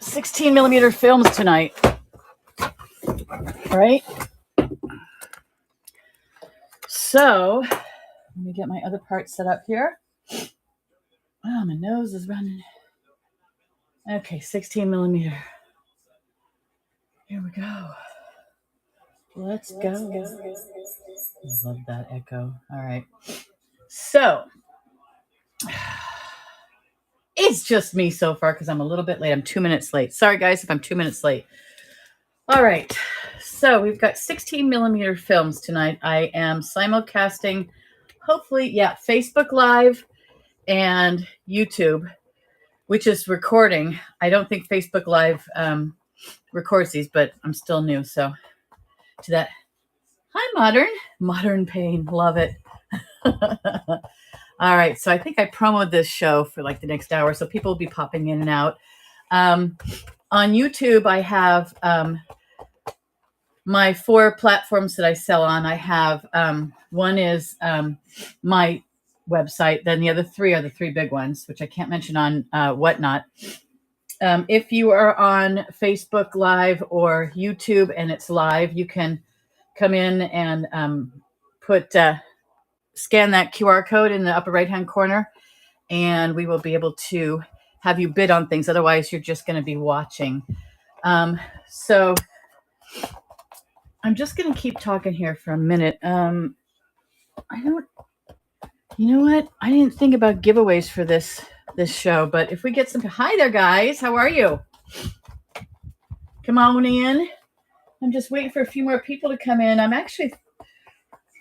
16 millimeter films tonight, right? So let me get my other part set up here. Oh, my nose is running. Okay, 16 millimeter. Here we go. Let's go. I love that echo. All right. So it's just me so far because I'm a little bit late. I'm 2 minutes late. Sorry, guys, if I'm 2 minutes late. All right. So we've got 16 millimeter films tonight. I am simulcasting, hopefully, Facebook Live and YouTube, which is recording. I don't think Facebook Live records these, but I'm still new. So to that, hi, Modern Pain. Love it. All right. So I think I promoted this show for like the next hour. So people will be popping in and out. On YouTube, I have my 4 platforms that I sell on. I have one is my website. Then the other 3 are the 3 big ones, which I can't mention on Whatnot. If you are on Facebook Live or YouTube and it's live, you can come in and scan that QR code in the upper right-hand corner, and we will be able to have you bid on things. Otherwise, you're just going to be watching. So I'm just going to keep talking here for a minute. You know what? I didn't think about giveaways for this show, but if we get some, hi there, guys. How are you? Come on in. I'm just waiting for a few more people to come in. I'm actually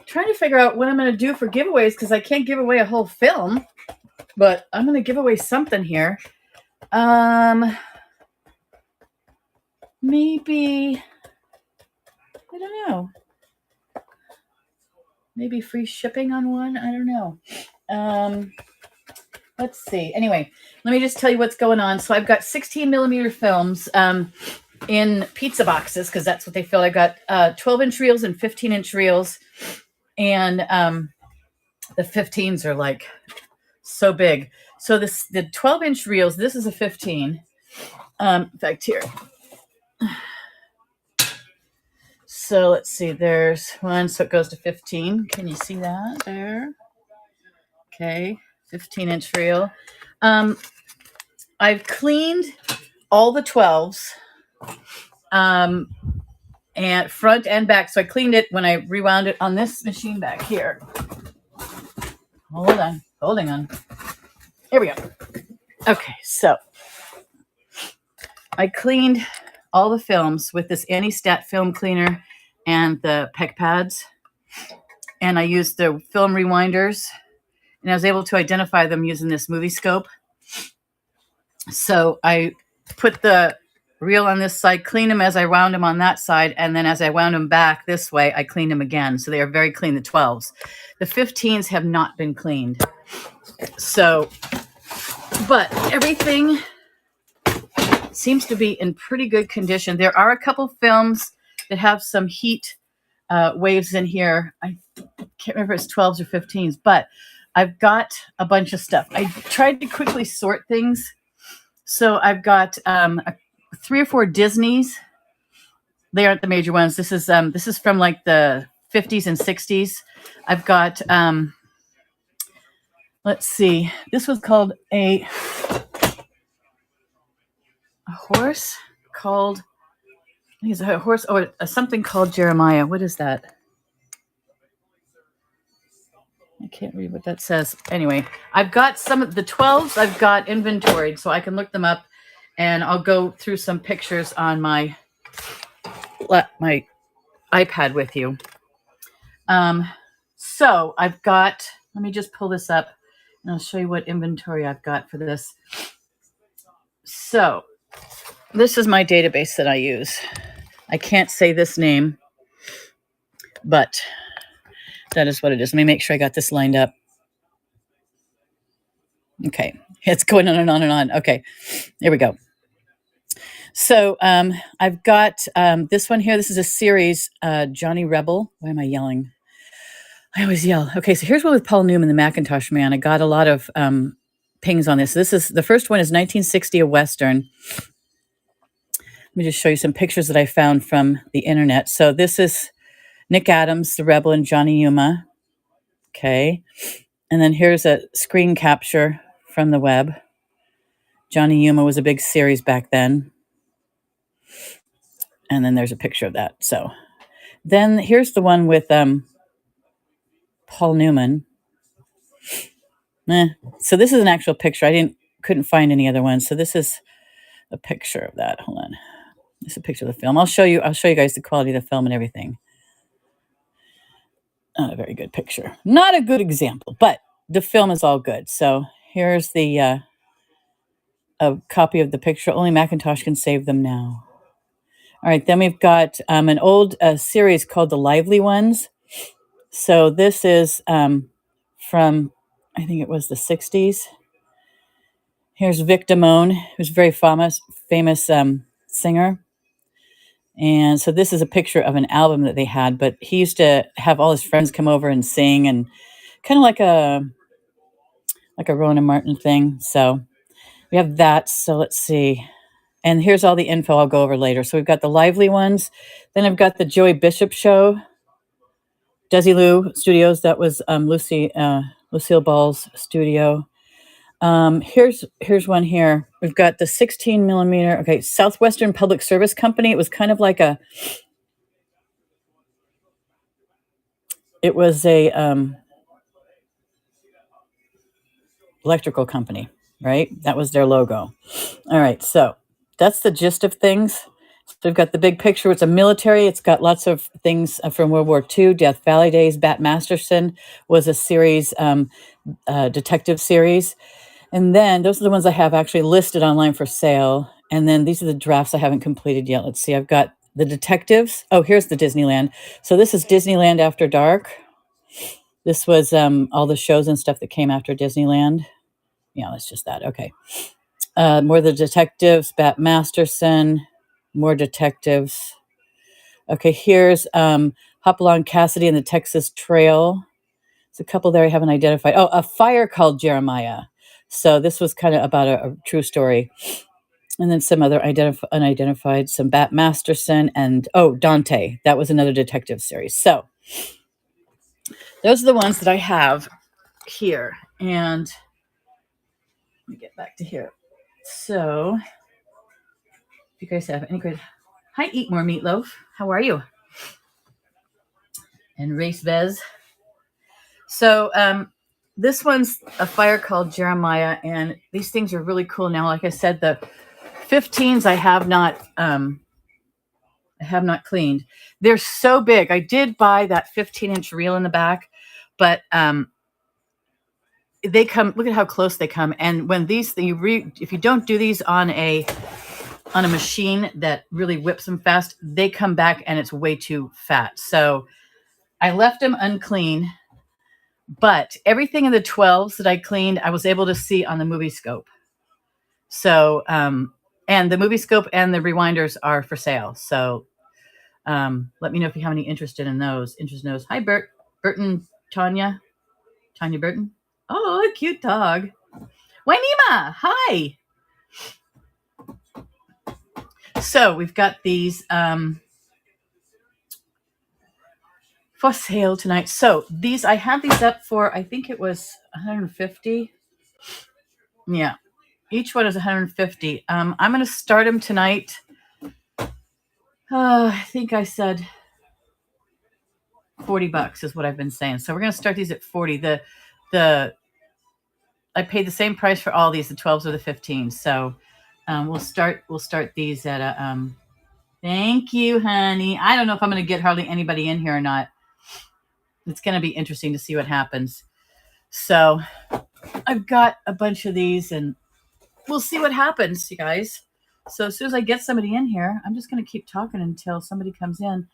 trying to figure out what I'm going to do for giveaways because I can't give away a whole film, but I'm going to give away something here. Maybe, I don't know. Maybe free shipping on one. I don't know. Let's see. Anyway, let me just tell you what's going on. So I've got 16 millimeter films in pizza boxes because that's what they fill. I've got 12-inch reels and 15-inch reels. And the 15s are like so big. So the 12-inch reels, this is a 15. In fact, here. So let's see. There's one. So it goes to 15. Can you see that there? Okay. 15-inch reel. I've cleaned all the 12s and front and back. So I cleaned it when I rewound it on this machine back here. Holding on. Here we go. Okay, so I cleaned all the films with this Anti-Stat film cleaner and the PEC pads. And I used the film rewinders. And I was able to identify them using this movie scope. So I put the reel on this side, cleaned them as I wound them on that side, and then as I wound them back this way, I cleaned them again. So they are very clean, the 12s. The 15s have not been cleaned. So, but everything seems to be in pretty good condition. There are a couple films that have some heat waves in here. I can't remember if it's 12s or 15s, but I've got a bunch of stuff. I tried to quickly sort things. So I've got 3 or 4 Disneys. They aren't the major ones. This is from like the 50s and 60s. I've got, let's see. This was called a horse called, I think it's a horse or something called Jeremiah. What is that? I can't read what that says. Anyway, I've got some of the 12s I've got inventoried so I can look them up, and I'll go through some pictures on my iPad with you. So I've got, let me just pull this up and I'll show you what inventory I've got for this. So this is my database that I use. I can't say this name, but that is what it is. Let me make sure I got this lined up. Okay. It's going on and on and on. Okay. There we go. So I've got this one here. This is a series, Johnny Rebel. Why am I yelling? I always yell. Okay. So here's one with Paul Newman, the Macintosh Man. I got a lot of pings on this. This is the first one is 1960, a Western. me just show you some pictures that I found from the internet. So this is Nick Adams, the Rebel, and Johnny Yuma. Okay. And then here's a screen capture from the web. Johnny Yuma was a big series back then. And then there's a picture of that. So then here's the one with Paul Newman. So this is an actual picture. Couldn't find any other ones. So this is a picture of that. Hold on. This is a picture of the film. I'll show you guys the quality of the film and everything. Not a very good picture. Not a good example, but the film is all good. So here's the a copy of the picture. Only Macintosh can save them now. All right, then we've got an old series called The Lively Ones. So this is from, I think it was the 60s. Here's Vic Damone, who's a very famous singer. And so this is a picture of an album that they had, but he used to have all his friends come over and sing, and kind of like a Ronan Martin thing. So we have that. So let's see. And here's all the info I'll go over later. So we've got the Lively Ones. Then I've got the Joey Bishop Show, Desilu Studios. That was Lucille Ball's studio. Here's one here. We've got the 16 millimeter. Okay, Southwestern Public Service Company. It was kind of like a electrical company, right? That was their logo. All right, so that's the gist of things. So we've got the big picture. It's a military. It's got lots of things from World War II. Death Valley Days. Bat Masterson was a series, detective series. And then those are the ones I have actually listed online for sale. And then these are the drafts I haven't completed yet. Let's see. I've got the detectives. Oh, here's the Disneyland. So this is Disneyland After Dark. This was all the shows and stuff that came after Disneyland. Yeah, that's just that. Okay. More of the detectives. Bat Masterson. More detectives. Okay, here's Hopalong Cassidy and the Texas Trail. There's a couple there I haven't identified. Oh, A Fire Called Jeremiah. So this was kind of about a true story. And then some other unidentified, some Bat Masterson, and Dante. That was another detective series. So those are the ones that I have here. And let me get back to here. So if you guys have any good... Hi, Eat More Meatloaf. How are you? And Race Vez. So this one's A Fire Called Jeremiah, and these things are really cool now. Like I said, the 15s I have not cleaned. They're so big. I did buy that 15-inch reel in the back, but they come. Look at how close they come. And when these, if you don't do these on a machine that really whips them fast, they come back and it's way too fat. So I left them unclean. But everything in the 12s that I cleaned, I was able to see on the Movie Scope. So, and the Movie Scope and the rewinders are for sale. So, let me know if you have any interest in those. Hi, Burton, Tanya Burton. Oh, a cute dog. Wainima, hi. So we've got these for sale tonight. So these, I had these up for, I think it was $150. Yeah. Each one is $150. I'm going to start them tonight. I think I said $40 is what I've been saying. So we're going to start these at $40. I paid the same price for all these, the 12s or the 15s. So we'll start these at a thank you, honey. I don't know if I'm going to get hardly anybody in here or not. It's going to be interesting to see what happens. So I've got a bunch of these, and we'll see what happens, you guys. So as soon as I get somebody in here, I'm just going to keep talking until somebody comes in.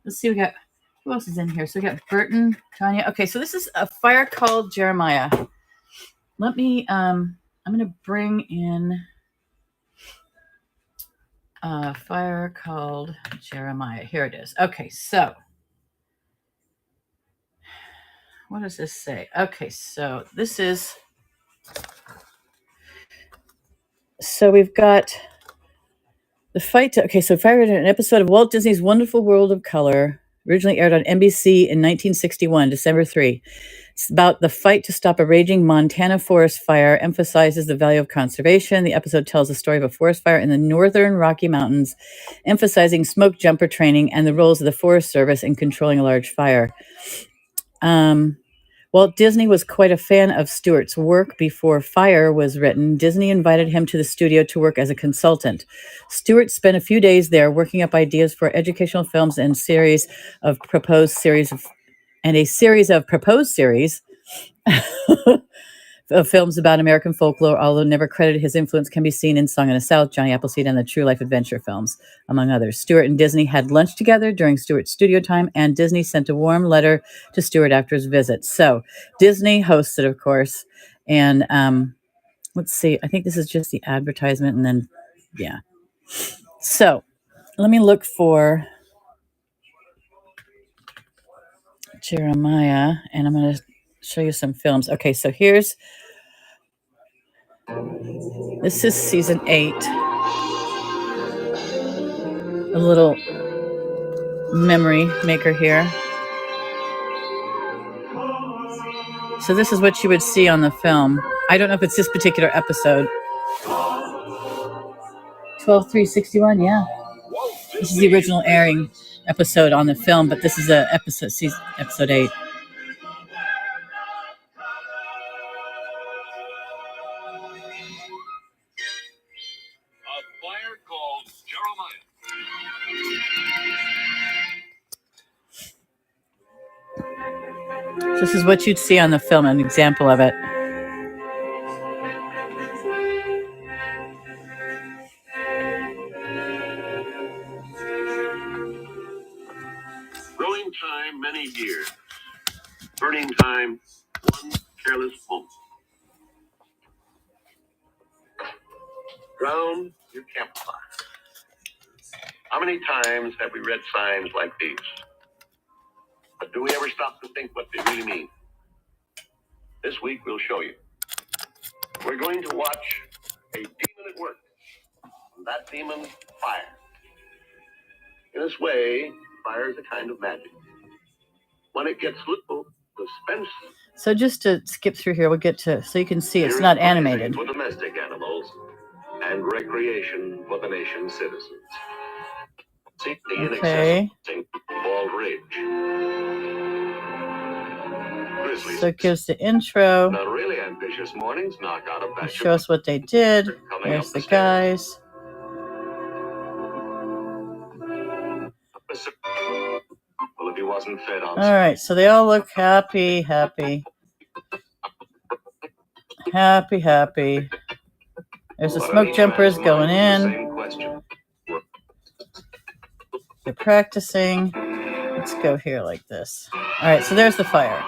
Let's see. Who else is in here? So we got Burton, Tanya. Okay, so this is A Fire Called Jeremiah. Let me, I'm going to bring in A Fire Called Jeremiah. Here it is. Okay, so what does this say? Okay, so this is, so we've got The fight. Okay, so Fire in an episode of Walt Disney's Wonderful World of Color, originally aired on NBC in 1961, December 3. It's about the fight to stop a raging Montana forest fire, emphasizes the value of conservation. The episode tells the story of a forest fire in the northern Rocky Mountains, emphasizing smoke jumper training and the roles of the Forest Service in controlling a large fire. Walt Disney was quite a fan of Stewart's work. Before Fire was written, Disney invited him to the studio to work as a consultant. Stewart spent a few days there working up ideas for educational films and a series of proposed series of films about American folklore, although never credited. His influence can be seen in Song in the South, Johnny Appleseed, and the True Life Adventure films, among others. Stewart and Disney had lunch together during Stewart's studio time, and Disney sent a warm letter to Stewart after his visit. So Disney hosted, of course, and let's see. I think this is just the advertisement, and then, yeah. So let me look for Jeremiah, and I'm going to show you some films. Okay, so this is season 8. A little memory maker here. So this is what you would see on the film. I don't know if it's this particular episode. 12/3/61, yeah. This is the original airing episode on the film, but this is episode 8. This is what you'd see on the film, an example of it. Growing time, many years. Burning time, one careless moment. Drown your campfire. How many times have we read signs like these? But do we ever stop to think what they really mean? This week we'll show you. We're going to watch a demon at work. And that demon, fire. In this way, fire is a kind of magic. When it gets little, suspense. So just to skip through here, we'll get to, so you can see it's not animated. For domestic animals and recreation for the nation's citizens. Seek the inaccessible Bald Ridge. Grizzlies. So it gives the intro. On really ambitious mornings, knock out a batch. Show us what they did. There's the guys. Well, if he wasn't fed on. All right, so they all look happy. There's the smoke jumpers going in. They're practicing. Let's go here like this. All right, so there's the fire,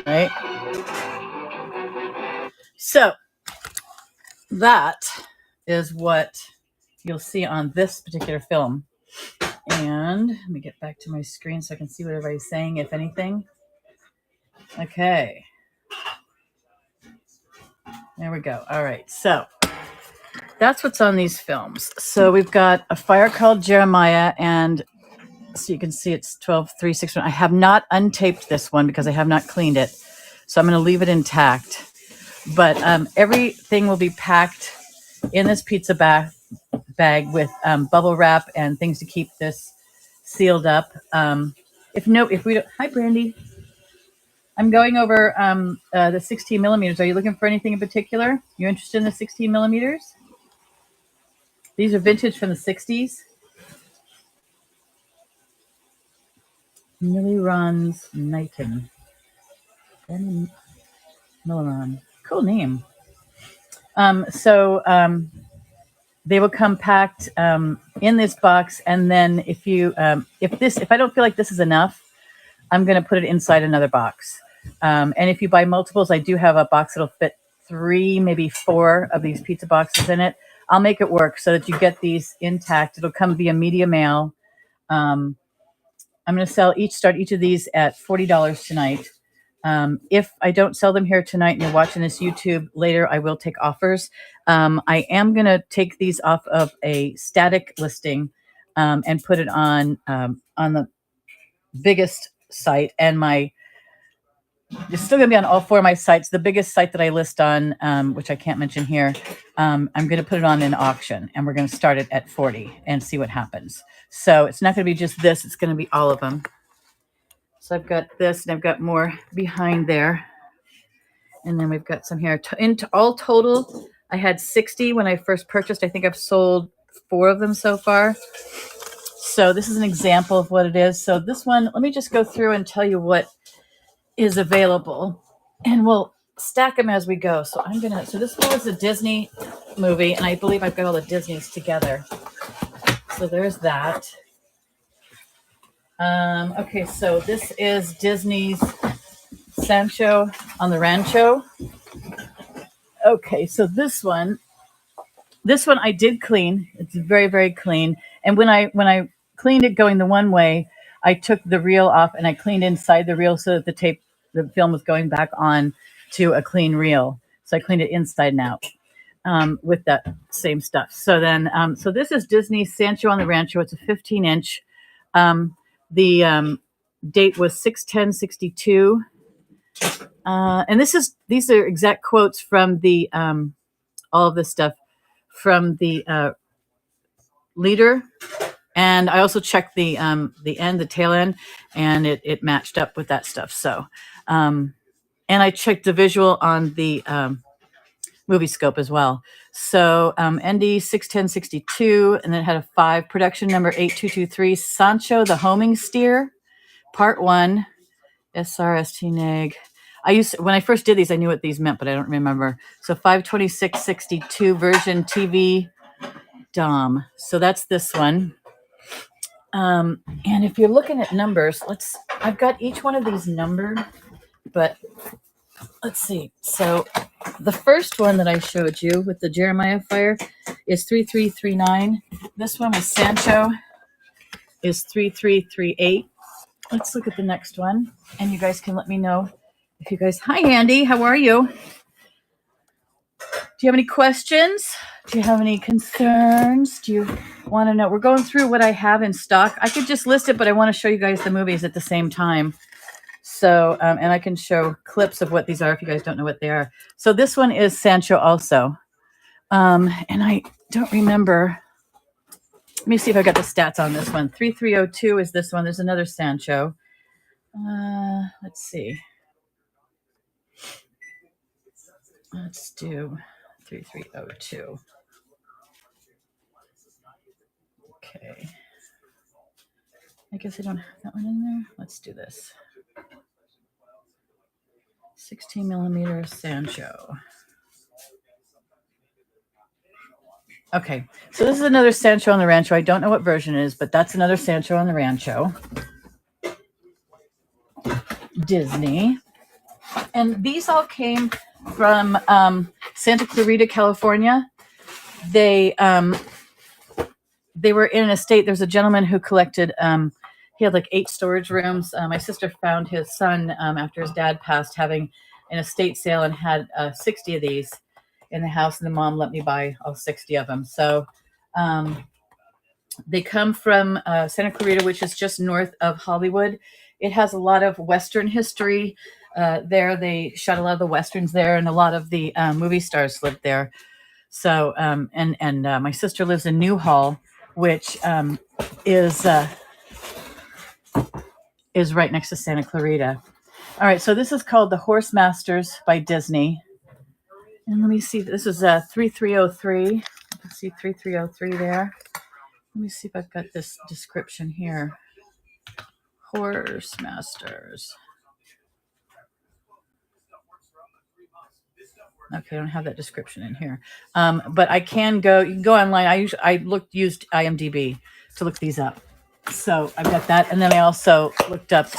right? So that is what you'll see on this particular film. And let me get back to my screen so I can see what everybody's saying, if anything. Okay. There we go. All right. So that's what's on these films. So we've got A Fire Called Jeremiah, and so you can see it's 12/3/61. I have not untaped this one because I have not cleaned it. So I'm going to leave it intact. But everything will be packed in this pizza bag with bubble wrap and things to keep this sealed up. If we don't, hi Brandy. I'm going over the 16 millimeters. Are you looking for anything in particular? You're interested in the 16 millimeters? These are vintage from the 60s. Millie Ron's Knighton. Milleron. Cool name. They will come packed in this box, and then if I don't feel like this is enough, I'm going to put it inside another box. And if you buy multiples, I do have a box that'll fit 3, maybe 4 of these pizza boxes in it. I'll make it work so that you get these intact. It'll come via media mail. I'm going to start each of these at $40 tonight. If I don't sell them here tonight and you're watching this YouTube later, I will take offers. I am going to take these off of a static listing and put it on the biggest site, and it's still going to be on all four of my sites. The biggest site that I list on, which I can't mention here, I'm going to put it on an auction, and we're going to start it at 40 and see what happens. So it's not going to be just this; it's going to be all of them. So I've got this, and I've got more behind there. And then we've got some here. All total, I had 60 when I first purchased. I think I've sold 4 of them so far. So this is an example of what it is. So this one, let me just go through and tell you what is available. And we'll stack them as we go. So this one was a Disney movie, and I believe I've got all the Disneys together. So there's that. Okay, so this is Disney's Sancho on the Rancho. Okay, so this one I did clean. It's very, very clean. And when I cleaned it going the one way, I took the reel off and I cleaned inside the reel so that the film was going back on to a clean reel. So I cleaned it inside and out with that same stuff. So then, so this is Disney's Sancho on the Rancho. It's a 15-inch. The date was 6/10/62. And these are exact quotes from the all of this stuff from the leader, and I also checked the tail end, and it matched up with that stuff. So, and I checked the visual on the movie scope as well. So ND 6/10/62, and then it had a 5 production number 8223 Sancho the Homing Steer, Part 1, SRST NAG. When I first did these, I knew what these meant, but I don't remember. So 5/26/62 version TV DOM. So that's this one. And if you're looking at numbers, I've got each one of these numbered, but let's see. So the first one that I showed you with the Jeremiah fire is 3339. This one with Sancho is 3338. Let's look at the next one, and you guys can let me know. Hi, Andy, how are you? Do you have any questions? Do you have any concerns? Do you want to know? We're going through what I have in stock. I could just list it, but I want to show you guys the movies at the same time. So, and I can show clips of what these are if you guys don't know what they are. So this one is Sancho also. And I don't remember. Let me see if I got the stats on this one. 3302 is this one. There's another Sancho. Let's see. Let's do 3302. Okay. I guess I don't have that one in there. Let's do this. 16 millimeter Sancho. Okay, so this is another Sancho on the Rancho. I don't know what version it is, but that's another Sancho on the Rancho. Disney. And these all came from Santa Clarita, California. They were in an estate. There's a gentleman who collected, he had like 8 storage rooms. My sister found his son after his dad passed having an estate sale and had 60 of these in the house, and the mom let me buy all 60 of them. So they come from Santa Clarita, which is just north of Hollywood. It has a lot of Western history there. They shot a lot of the Westerns there, and a lot of the movie stars lived there. So, and my sister lives in Newhall, which is right next to Santa Clarita. All right, so this is called The Horse Masters by Disney. And let me see, this is 3303. Let's see 3303 there. Let me see if I've got this description here. Horse Masters. Okay, I don't have that description in here. But I can go, you can go online. I used IMDb to look these up. So I've got that. And then I also looked up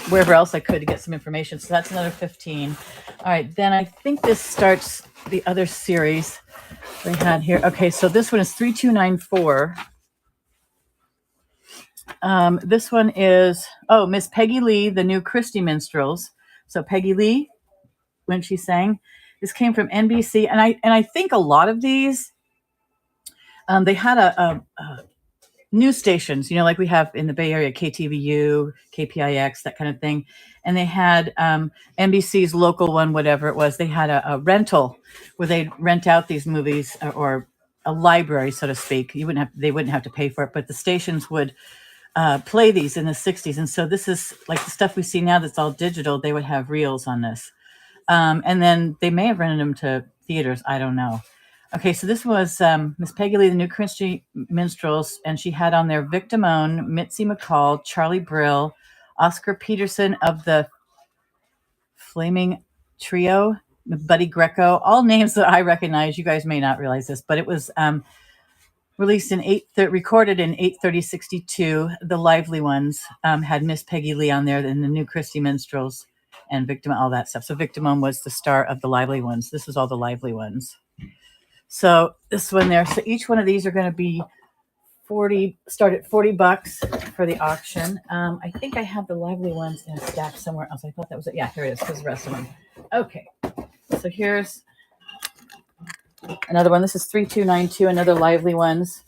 wherever else I could to get some information. So that's another 15. All right, then I think this starts the other series they had here. Okay, so this one is 3294. This one is, Miss Peggy Lee, The New Christie Minstrels. So Peggy Lee, when she sang, this came from NBC, and I think a lot of these, they had a news stations, like we have in the Bay Area, KTVU, KPIX, that kind of thing. And they had NBC's local one, whatever it was. They had a rental where they'd rent out these movies, or a library, so to speak. They wouldn't have to pay for it, but the stations would play these in the 60s. And so this is like the stuff we see now that's all digital. They would have reels on this. And then they may have rented them to theaters. I don't know. Okay, so this was Miss Peggy Lee, the New Christy Minstrels, and she had on there Vic Damone, Mitzi McCall, Charlie Brill, Oscar Peterson of the Flaming Trio, Buddy Greco, all names that I recognize. You guys may not realize this, but it was released recorded in 8/30/62. The Lively Ones had Miss Peggy Lee on there, and the New Christy Minstrels, and Vic Damone, all that stuff. So Vic Damone was the star of the Lively Ones. This is all the Lively Ones. So this one there. So each one of these are going to be start at $40 for the auction. I think I have the Lively Ones in a stack somewhere else. I thought that was it. Yeah, here it is. Because the rest of them. Okay. So here's another one. This is 3292. Another Lively Ones.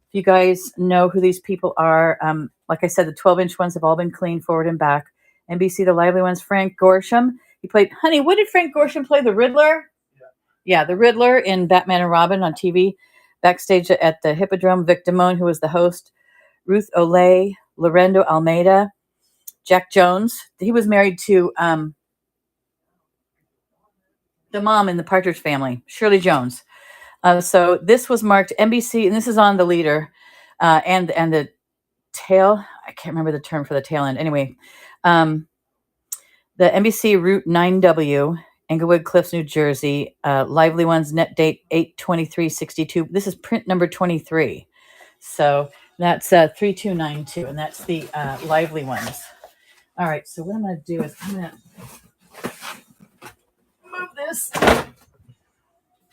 If you guys know who these people are, like I said, the 12-inch ones have all been cleaned forward and back. NBC, the Lively Ones. Frank Gorsham. He played. Honey, what did Frank Gorsham play? The Riddler. Yeah, the Riddler in Batman and Robin on TV. Backstage at the Hippodrome, Vic Damone, who was the host. Ruth Olay, Lorendo Almeida, Jack Jones. He was married to the mom in the Partridge Family, Shirley Jones. So this was marked NBC, and this is on the leader and the tail. I can't remember the term for the tail end. Anyway, the NBC Route 9W. Englewood Cliffs, New Jersey. Lively Ones, net date 8/23/62. This is print number 23. So that's 3292, and that's the Lively Ones. All right, so what I'm going to do is I'm going to move this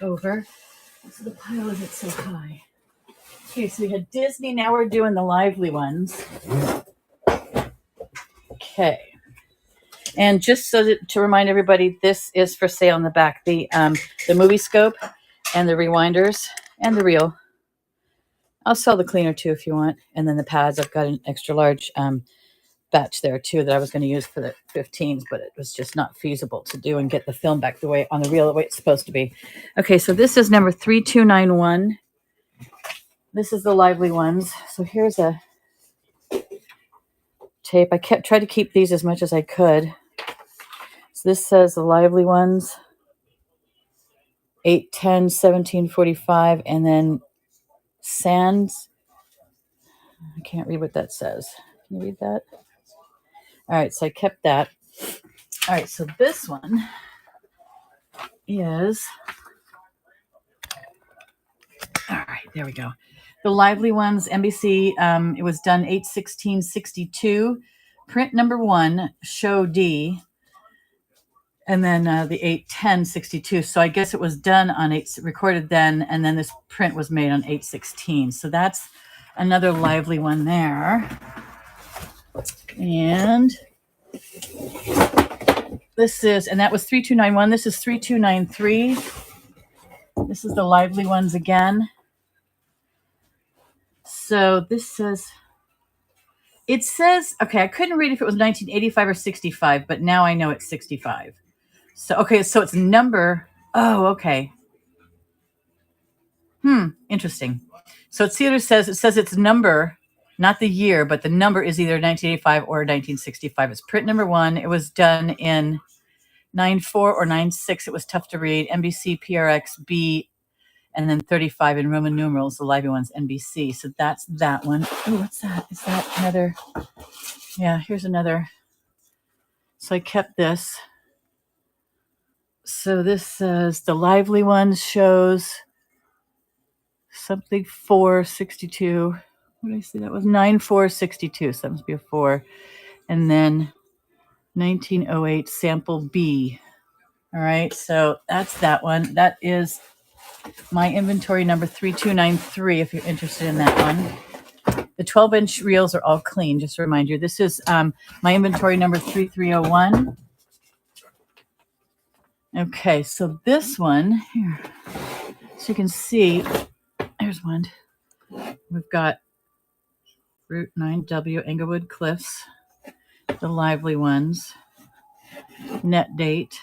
over so the pile isn't so high. Okay, so we had Disney. Now we're doing the Lively Ones. Okay. And just to remind everybody, this is for sale in the back. The movie scope and the rewinders and the reel. I'll sell the cleaner too if you want. And then the pads, I've got an extra large batch there too that I was going to use for the 15s, but it was just not feasible to do and get the film back on the reel the way it's supposed to be. Okay, so this is number 3291. This is the Lively Ones. So here's a tape. I tried to keep these as much as I could. This says the Lively Ones, 8/10/1745, and then Sands. I can't read what that says. Can you read that? All right, so I kept that. All right, so this one is, all right, there we go. The Lively Ones, NBC, it was done 8/16/62. Print number 1, show D. And then the 8/10/62. So I guess it was done on recorded then, and then this print was made on 8/16. So that's another Lively One there. And that was 3291. This is 3293. This is the Lively Ones again. So this says, okay, I couldn't read if it was 1985 or 65, but now I know it's 65. So, okay, so it's number, okay. Interesting. So it says it's number, not the year, but the number is either 1985 or 1965. It's print number 1. It was done in 94 or 96. It was tough to read. NBC PRX B, and then 35 in Roman numerals, the Lively Ones, NBC. So that's that one. Oh, what's that? Is that another? Yeah, here's another. So I kept this. So this says the Lively Ones shows something 4/62. What did I say? That was 9/4/62. So that must be a 4. And then 1908 sample B. All right. So that's that one. That is my inventory number 3293 if you're interested in that one. The 12-inch reels are all clean, just to remind you. This is my inventory number 3301. Okay, so this one here, so you can see, there's one. We've got Route 9W Englewood Cliffs, the lively ones, net date,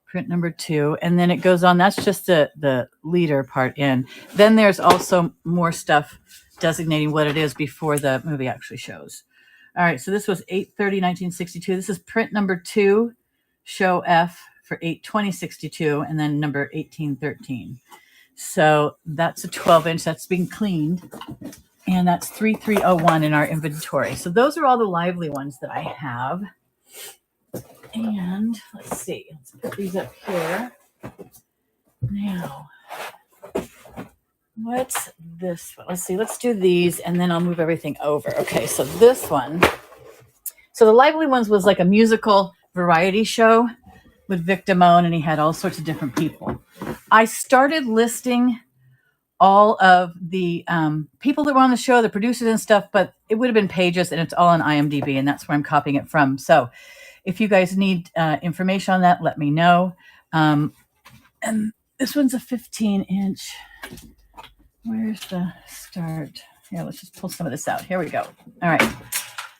print number 2, and then it goes on. That's just the leader part in. Then there's also more stuff designating what it is before the movie actually shows. All right, so this was 8/30/1962. This is print number 2, show F for 8/20/62, and then number 1813. So that's a 12-inch that's being cleaned, and that's 3301 in our inventory. So those are all the lively ones that I have. And let's see, let's put these up here. Now, what's this one? Let's see, let's do these and then I'll move everything over. Okay, so this one. So the lively ones was like a musical variety show with Vic Damone, and he had all sorts of different people. I started listing all of the people that were on the show, the producers and stuff, but it would have been pages, and it's all on IMDb, and that's where I'm copying it from. So if you guys need information on that, let me know. And this one's a 15-inch. Where's the start? Yeah, let's just pull some of this out. Here we go. All right.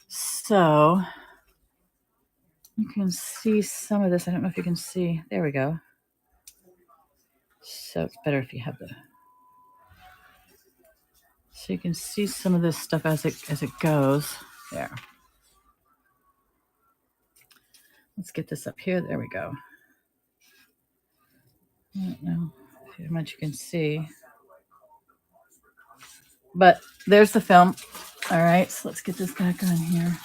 So you can see some of this. I don't know if you can see. There we go. So it's better if you have the... So you can see some of this stuff as it goes. There. Let's get this up here. There we go. I don't know how much you can see. But there's the film. All right, so let's get this back on here.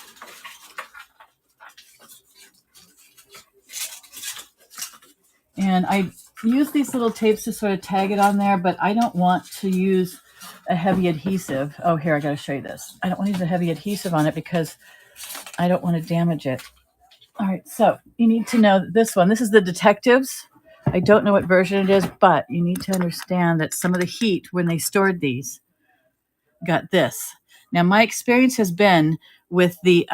And I use these little tapes to sort of tag it on there, but I don't want to use a heavy adhesive. Oh, here, I got to show you this. I don't want to use a heavy adhesive on it because I don't want to damage it. All right, so you need to know this one. This is the Detectives. I don't know what version it is, but you need to understand that some of the heat when they stored these got this. Now, my experience has been with the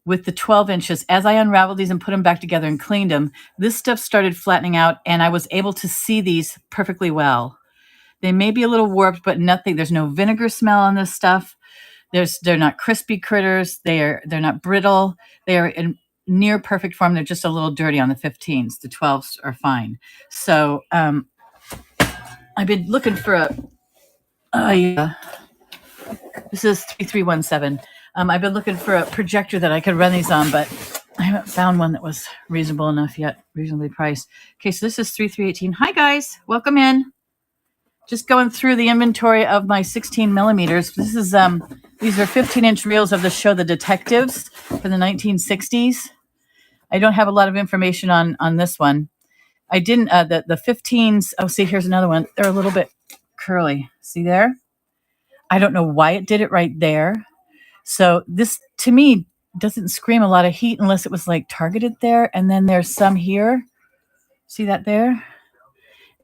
12 inches, as I unraveled these and put them back together and cleaned them, this stuff started flattening out, and I was able to see these perfectly well. They may be a little warped, but nothing. There's no vinegar smell on this stuff. They're not crispy critters. They're not brittle. They are in near perfect form. They're just a little dirty on the 15s. The 12s are fine. So I've been looking for yeah. This is 3317. I've been looking for a projector that I could run these on, but I haven't found one that was reasonable enough yet, reasonably priced. Okay, so this is 3318. Hi, guys. Welcome in. Just going through the inventory of my 16 millimeters. This is these are 15-inch reels of the show The Detectives from the 1960s. I don't have a lot of information on this one. I didn't, the 15s, oh, see, here's another one. They're a little bit curly. See there? I don't know why it did it right there. So this, to me, doesn't scream a lot of heat unless it was like targeted there. And then there's some here. See that there?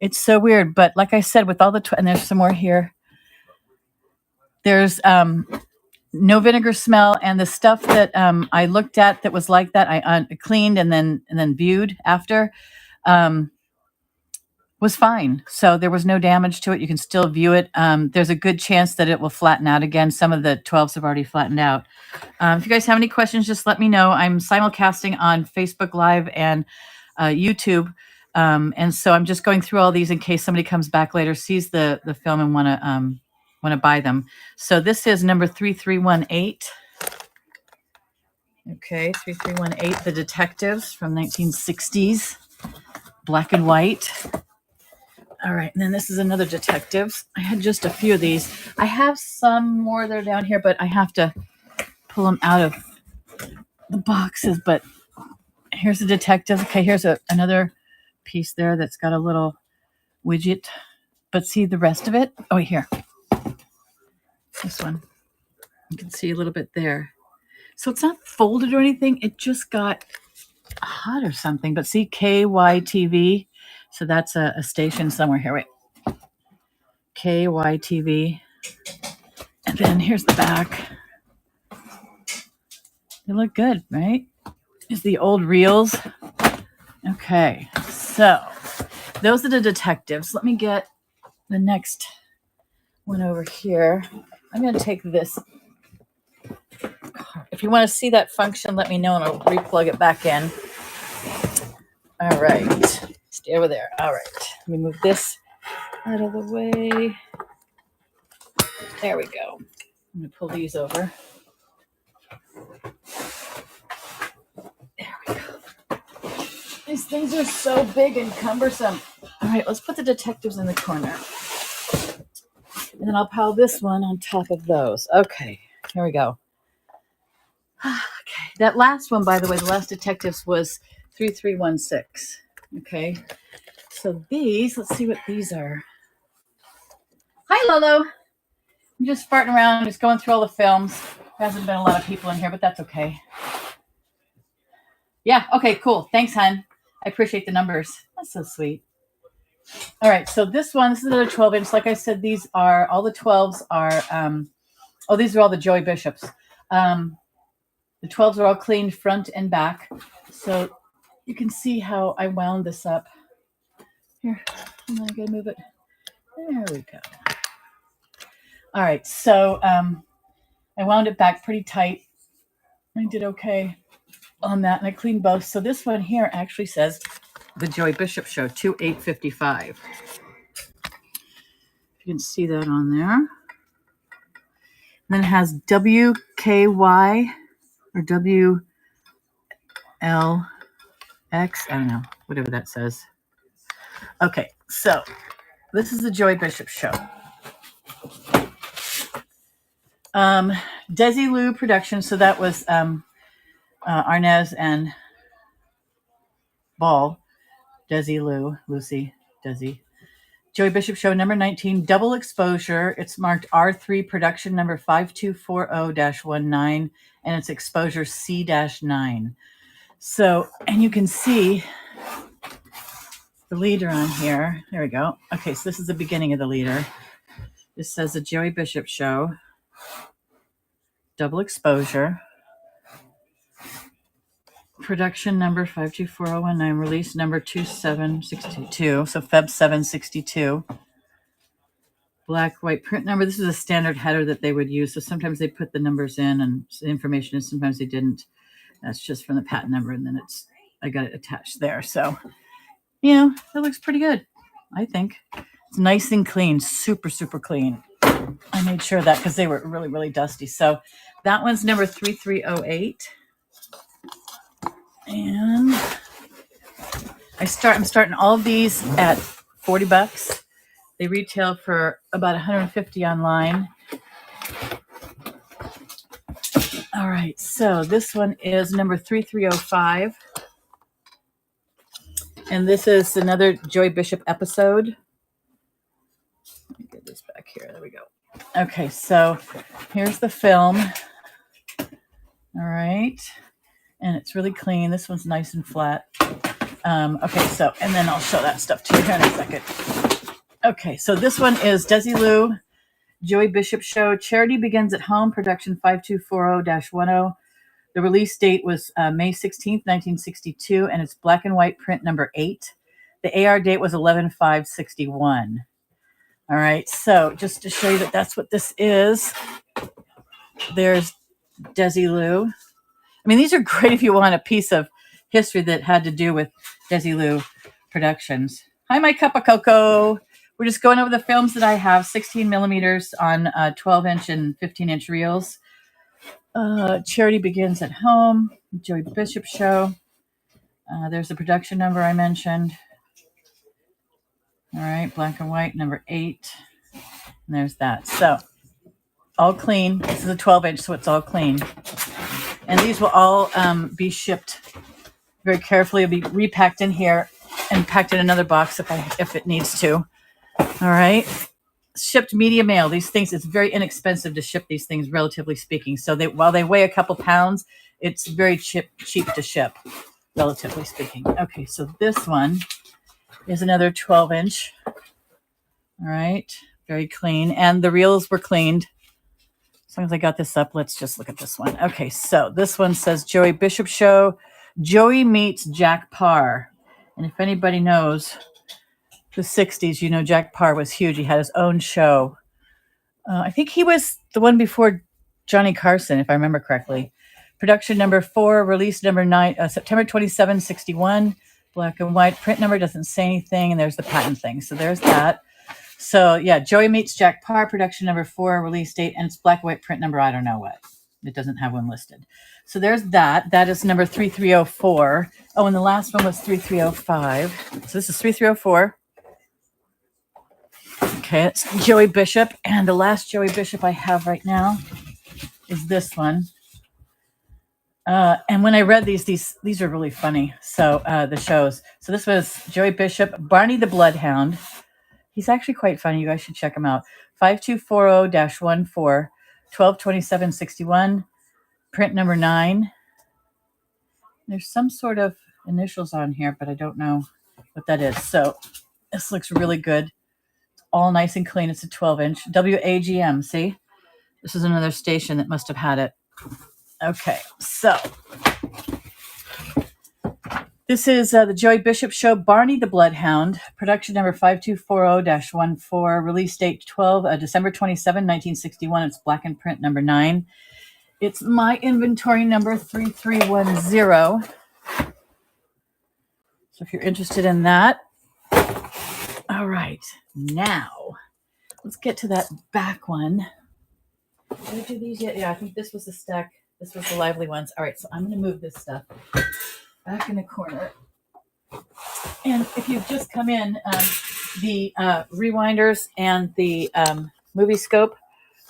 It's so weird. But like I said, with all the, and there's some more here. There's no vinegar smell. And the stuff that I looked at that was like that, I cleaned and then viewed after, was fine. So there was no damage to it. You can still view it. There's a good chance that it will flatten out again. Some of the 12s have already flattened out. If you guys have any questions, just let me know. I'm simulcasting on Facebook Live and YouTube. And so I'm just going through all these in case somebody comes back later, sees the film and want to buy them. So this is number 3318. Okay, 3318, The Detectives from 1960s, black and white. All right, and then this is another Detectives. I had just a few of these. I have some more that are down here, but I have to pull them out of the boxes. But here's the Detectives. Okay, here's another piece there that's got a little widget. But see the rest of it? Oh, here. This one. You can see a little bit there. So it's not folded or anything. It just got hot or something. But see, KYTV. So that's a station somewhere here. Wait. KYTV. And then here's the back. They look good, right? It's the old reels. Okay, so those are the detectives. Let me get the next one over here. I'm going to take this. If you want to see that function, let me know and I'll replug it back in. All right. Stay over there. All right. Let me move this out of the way. There we go. I'm going to pull these over. There we go. These things are so big and cumbersome. All right, let's put the detectives in the corner. And then I'll pile this one on top of those. Okay, here we go. Okay, that last one, by the way, the last detectives was 3316. Okay, so these, let's see what these are. Hi, Lolo. I'm just farting around, just going through all the films. There hasn't been a lot of people in here, but that's okay. Yeah, okay, cool. Thanks, hon. I appreciate the numbers. That's so sweet. All right, so this is another 12-inch. Like I said, these are, all the 12s are, these are all the Joey Bishops. The 12s are all cleaned front and back. So you can see how I wound this up. Here, I'm going to move it. There we go. All right, so I wound it back pretty tight. I did okay on that, and I cleaned both. So this one here actually says The Joey Bishop Show, 2855. You can see that on there. And then it has WKY or WLX, I don't know, whatever that says. Okay, so this is the Joey Bishop Show. Desi Lou production, so that was Arnaz and Ball. Desi Lou, Lucy, Desi. Joey Bishop Show number 19, double exposure. It's marked R3 production number 5240-19, and it's exposure C-9. So, and you can see the leader on here. There we go. Okay, so this is the beginning of the leader. This says the Joey Bishop Show, double exposure. Production number 524019, release number 2762, so Feb 762. Black, white print number. This is a standard header that they would use. So sometimes they put the numbers in and the information, and sometimes they didn't. That's just from the patent number, and then I got it attached there. So, it looks pretty good, I think. It's nice and clean, super, super clean. I made sure of that because they were really, really dusty. So that one's number 3308. And I'm starting all of these at $40. They retail for about $150 online. All right, so this one is number 3305. And this is another Joey Bishop episode. Let me get this back here. There we go. Okay, so here's the film. All right. And it's really clean. This one's nice and flat. Okay, so, and then I'll show that stuff to you here in a second. Okay, so this one is Desi Lou, Joey Bishop Show. Charity Begins at Home, production 5240-10. The release date was May 16th, 1962, and it's black and white print number 8. The AR date was 11/5/61. All right, so just to show you that that's what this is, there's Desi Lou. I mean, these are great if you want a piece of history that had to do with Desi Lou Productions. Hi, my cup of cocoa. We're just going over the films that I have, 16 millimeters on 12-inch and 15-inch reels. Charity Begins at Home, Joey Bishop Show. There's the production number I mentioned. All right, black and white, number 8. And there's that. So, all clean. This is a 12-inch, so it's all clean. And these will all be shipped very carefully. It'll be repacked in here and packed in another box if it needs to. All right. Shipped media mail. These things, it's very inexpensive to ship these things, relatively speaking. So while they weigh a couple pounds, it's very cheap to ship, relatively speaking. Okay, so this one is another 12-inch. All right. Very clean. And the reels were cleaned. As long as I got this up, let's just look at this one. Okay, so this one says Joey Bishop Show. Joey meets Jack Parr. And if anybody knows the 60s, you know Jack Parr was huge. He had his own show. I think he was the one before Johnny Carson, if I remember correctly. Production number 4, release number 9, September 27, 61. Black and white. Print number doesn't say anything, and there's the patent thing. So there's that. So yeah, Joey Meets Jack Parr, production number 4, release date, and it's black and white. Print number, I don't know what. It doesn't have one listed. So there's that. That is number 3304. Oh, and the last one was 3305. So this is 3304. Okay, it's Joey Bishop. And the last Joey Bishop I have right now is this one. And when I read these are really funny. So the shows. So this was Joey Bishop, Barney the Bloodhound. He's actually quite funny. You guys should check him out. 5240-14, 122761, print number 9. There's some sort of initials on here, but I don't know what that is. So this looks really good. All nice and clean. It's a 12-inch. WAGM, see? This is another station that must have had it. Okay, so this is the Joey Bishop Show, Barney the Bloodhound, production number 5240-14, release date December 27, 1961. It's black and print number 9. It's my inventory number 3310. So if you're interested in that. All right, now let's get to that back one. Did I do these yet? Yeah, I think this was the stack. This was the lively ones. All right, so I'm going to move this stuff back in the corner. And if you've just come in, the rewinders and the movie scope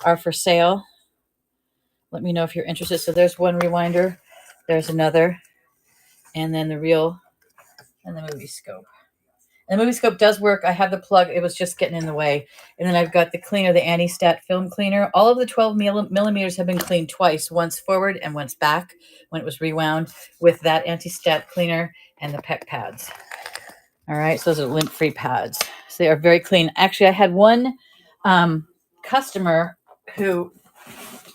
are for sale. Let me know if you're interested. So there's one rewinder, there's another, and then the reel and the movie scope. And the movie scope does work. I have the plug. It was just getting in the way. And then I've got the cleaner, the Anti-Stat film cleaner. All of the 12 millimeters have been cleaned twice, once forward and once back when it was rewound with that Anti-Stat cleaner and the PEC pads. All right, so those are lint-free pads. So they are very clean. Actually, I had one customer who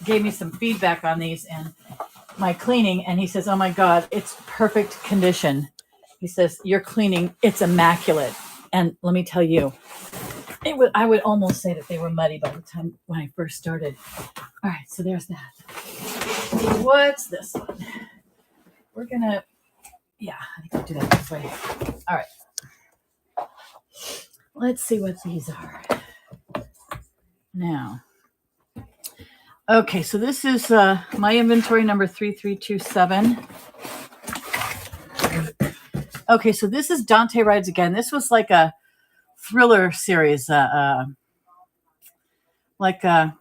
gave me some feedback on these and my cleaning, and he says, oh my God, it's perfect condition. He says, your cleaning, it's immaculate. And let me tell you, I would almost say that they were muddy by the time when I first started. All right, so there's that. What's this one? We're going to, yeah, I think I'll do that this way. All right. Let's see what these are. Now, okay, so this is my inventory number 3327. Okay, so this is Dante Rides Again. This was like a thriller series, like a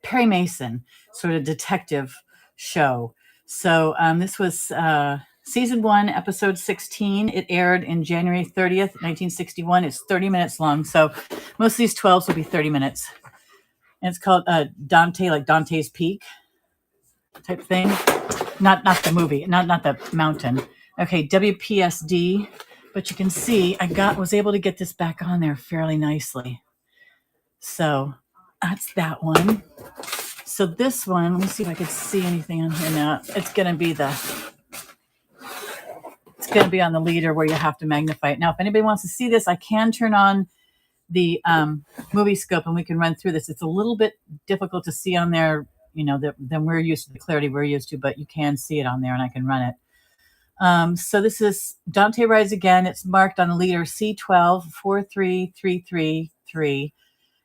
Perry Mason sort of detective show. So this was season 1, episode 16. It aired in January 30th, 1961. It's 30 minutes long. So most of these 12s will be 30 minutes. And it's called Dante, like Dante's Peak type thing. Not the movie, not the mountain. Okay, WPSD, but you can see I was able to get this back on there fairly nicely. So that's that one. So this one, let me see if I could see anything on here now. It's gonna be on the leader where you have to magnify it. Now, if anybody wants to see this, I can turn on the movie scope and we can run through this. It's a little bit difficult to see on there, you know, than we're used to, the clarity we're used to, but you can see it on there and I can run it. So this is Dante Rides Again. It's marked on the leader C12-43333.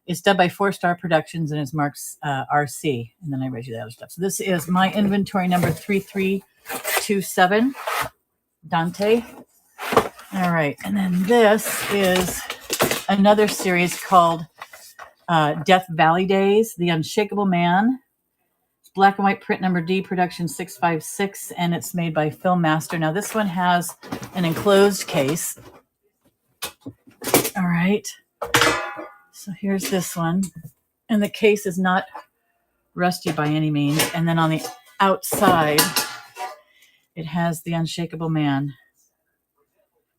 It's done by 4 Star Productions and it's marked RC. And then I read you the other stuff. So this is my inventory number 3327, Dante. All right. And then this is another series called Death Valley Days, The Unshakable Man. Black and white, print number D, production 656, and it's made by Film Master. Now this one has an enclosed case. All right. So here's this one. And the case is not rusty by any means. And then on the outside, it has The Unshakable Man,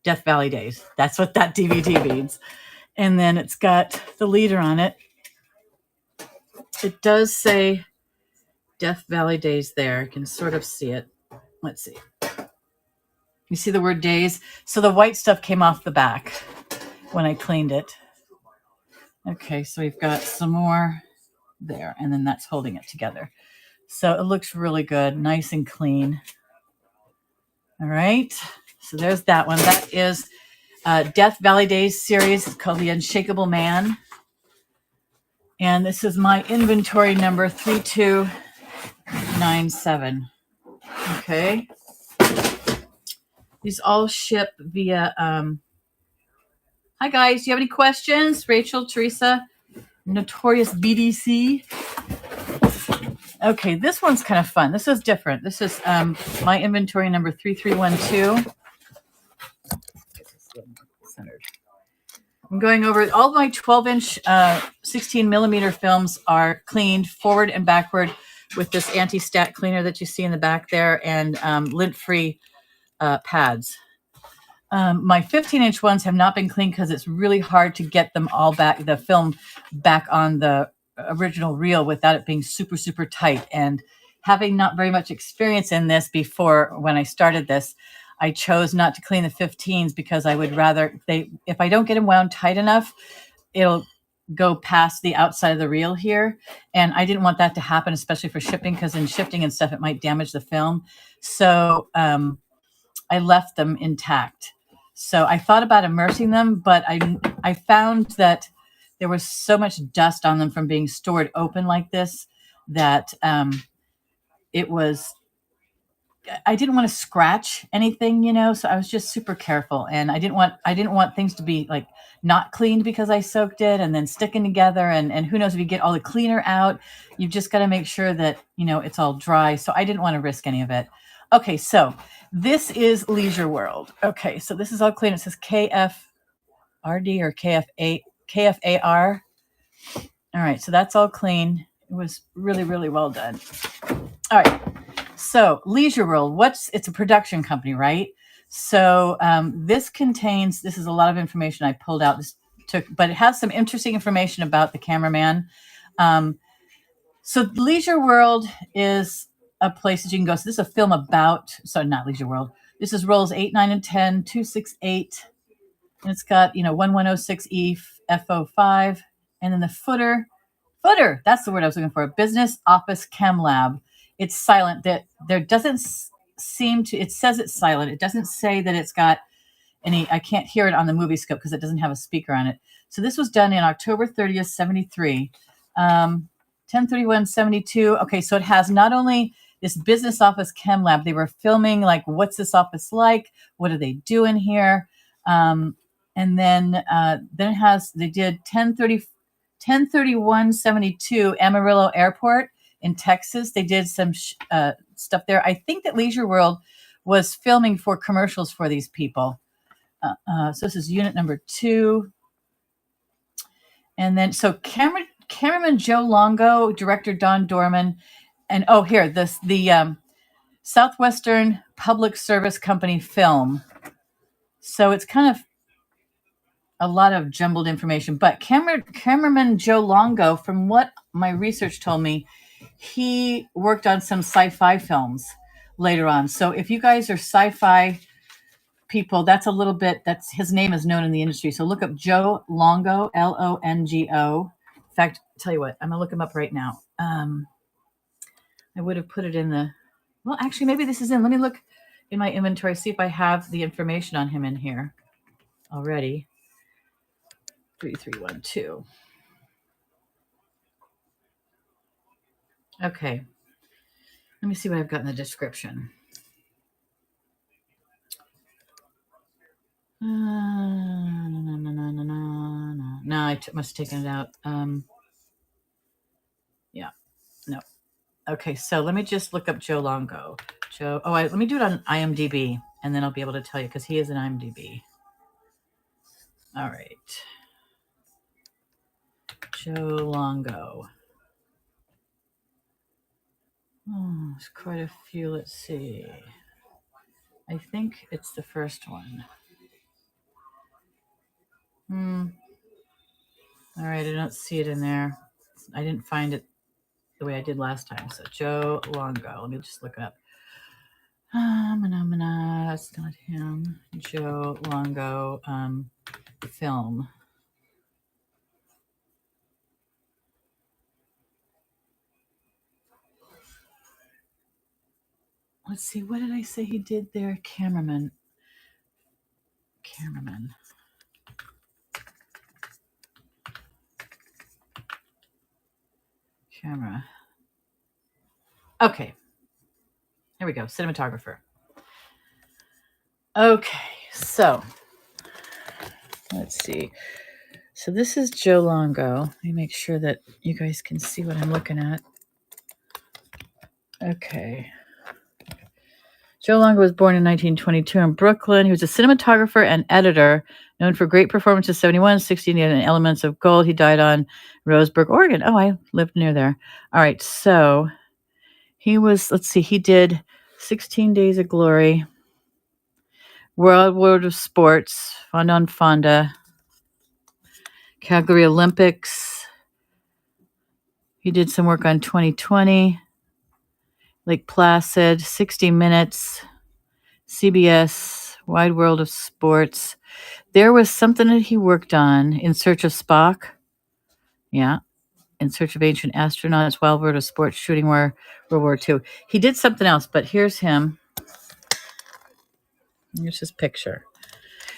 Death Valley Days. That's what that DVD means. And then it's got the leader on it. It does say Death Valley Days there. You can sort of see it. Let's see. You see the word days? So the white stuff came off the back when I cleaned it. Okay, so we've got some more there, and then that's holding it together. So it looks really good, nice and clean. All right, so there's that one. That is Death Valley Days series. It's called The Unshakable Man. And this is my inventory number 3297. Okay. These all ship via. Hi, guys. Do you have any questions? Rachel, Teresa, Notorious BDC. Okay, this one's kind of fun. This is different. This is my inventory number 3312. Centered. I'm going over all my 12-inch 16 millimeter films are cleaned forward and backward with this anti-stat cleaner that you see in the back there, and lint-free pads. My 15-inch ones have not been cleaned because it's really hard to get them all back, the film back on the original reel without it being super, super tight. And having not very much experience in this before when I started this, I chose not to clean the 15s because I would rather, if I don't get them wound tight enough, it'll go past the outside of the reel here. And I didn't want that to happen, especially for shipping, because in shifting and stuff, it might damage the film. So I left them intact. So I thought about immersing them, but I found that there was so much dust on them from being stored open like this that it was, I didn't want to scratch anything, you know, so I was just super careful, and I didn't want things to be like not cleaned because I soaked it and then sticking together, and who knows, if you get all the cleaner out, you've just got to make sure that, you know, it's all dry. So I didn't want to risk any of it. Okay, so this is Leisure World. Okay, so this is all clean. It says KFRD or KFAR. All right, so that's all clean. It was really, really well done. All right, so Leisure World, it's a production company, right? So this is a lot of information I pulled out. But it has some interesting information about the cameraman. So Leisure World is a place that you can go. So this is a film about, sorry, not Leisure World. This is rolls 8, 9, and 10, 268. And it's got, 1106E FO5. And then the footer, that's the word I was looking for. Business Office Chem Lab. It's silent. That there doesn't seem to, it says it's silent. It doesn't say that it's got any, I can't hear it on the movie scope because it doesn't have a speaker on it. So this was done in October 30th, 73. 10/31/72. Okay, so it has not only this business office chem lab, they were filming like, what's this office like? What do they do in here? And then it has, they did 10/31/72 Amarillo Airport in Texas. They did some stuff there. I think that Leisure World was filming for commercials for these people. So this is unit number 2. And then, so cameraman Joe Longo, director Don Dorman, and the Southwestern Public Service Company film. So it's kind of a lot of jumbled information, but cameraman Joe Longo, from what my research told me, he worked on some sci-fi films later on. So if you guys are sci-fi people, that's his name is known in the industry. So look up Joe Longo, Longo. In fact, tell you what, I'm gonna look him up right now. I would have put it in well, actually, maybe this is in. Let me look in my inventory, see if I have the information on him in here already. 3312. Okay. Let me see what I've got in the description. No, I must have taken it out. Yeah, no. Okay, so let me just look up Joe Longo. Let me do it on IMDb, and then I'll be able to tell you, because he is an IMDb. All right. Joe Longo. Oh, there's quite a few. Let's see. I think it's the first one. All right, I don't see it in there. I didn't find it the way I did last time. So Joe Longo. Let me just look up. That's not him. Joe Longo film. Let's see. What did I say he did there? Cameraman. Camera. Okay. Here we go. Cinematographer. Okay. So let's see. So this is Joe Longo. Let me make sure that you guys can see what I'm looking at. Okay. Joe Longo was born in 1922 in Brooklyn. He was a cinematographer and editor, known for great performances 71, 16, and Elements of Gold. He died on Roseburg, Oregon. Oh, I lived near there. All right, so he was, let's see, he did 16 Days of Glory, World of Sports, Fonda on Fonda, Calgary Olympics. He did some work on 2020, Lake Placid, 60 Minutes, CBS, Wide World of Sports. There was something that he worked on, In Search of Spock. Yeah. In Search of Ancient Astronauts, Wild World of Sports, Shooting War, World War II. He did something else, but here's him. Here's his picture.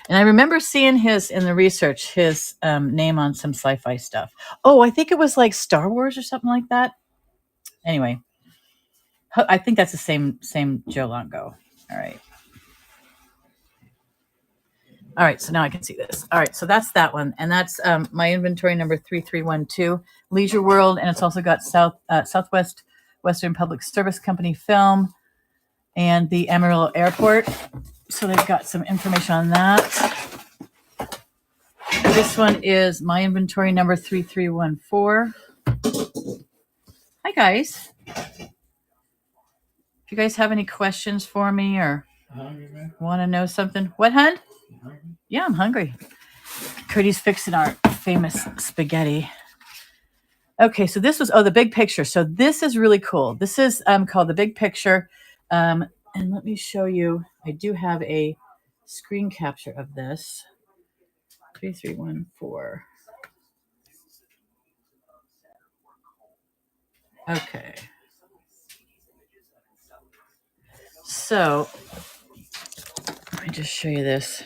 And I remember seeing in the research, his name on some sci-fi stuff. Oh, I think it was like Star Wars or something like that. Anyway, I think that's the same Joe Longo. All right. All right, so now I can see this. All right, so that's that one. And that's my inventory number 3312, Leisure World. And it's also got Southwest Western Public Service Company film and the Amarillo Airport. So they've got some information on that. This one is my inventory number 3314. Hi, guys. If you guys have any questions for me or want to know something. What, hun? Yeah, I'm hungry. Cody's fixing our famous spaghetti. Okay, so this was, the big picture. So this is really cool. This is called The Big Picture. And let me show you. I do have a screen capture of this. 3314. Okay. So let me just show you this.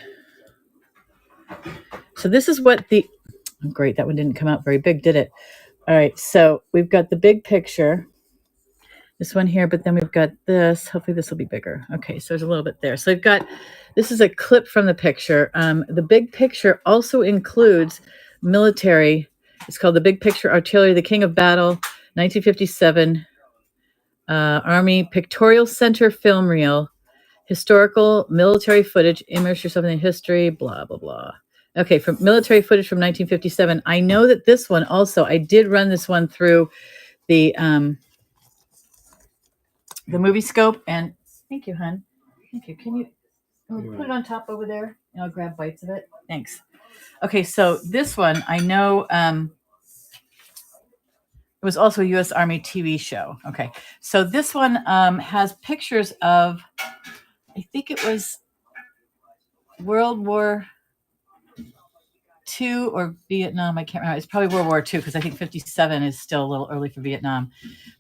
So this is what great, that one didn't come out very big, did it? All right, so we've got the big picture. This one here, but then we've got this. Hopefully this will be bigger. Okay, so there's a little bit there. So this is a clip from the picture. The big picture also includes military. It's called The Big Picture Artillery, The King of Battle, 1957, Army Pictorial Center film reel, historical military footage, immerse yourself in history, blah, blah, blah. Okay, from military footage from 1957. I know that this one also, I did run this one through the movie scope, and thank you, hon. Thank you. Can you put it on top over there? And I'll grab bites of it. Thanks. Okay, so this one, I know it was also a U.S. Army TV show. Okay, so this one has pictures of, I think it was World War II or Vietnam. I can't remember. It's probably World War II because I think 57 is still a little early for Vietnam.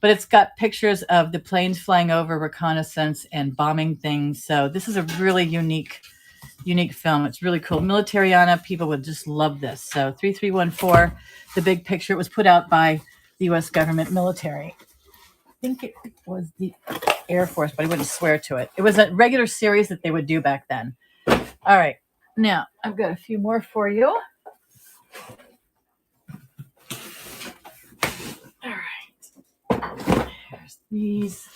But it's got pictures of the planes flying over, reconnaissance, and bombing things. So this is a really unique film. It's really cool. Militariana, people would just love this. So 3314, The Big Picture. It was put out by the U.S. government military. I think it was the Air Force, but I wouldn't swear to it. It was a regular series that they would do back then. All right. Now, I've got a few more for you. All right. Here's these.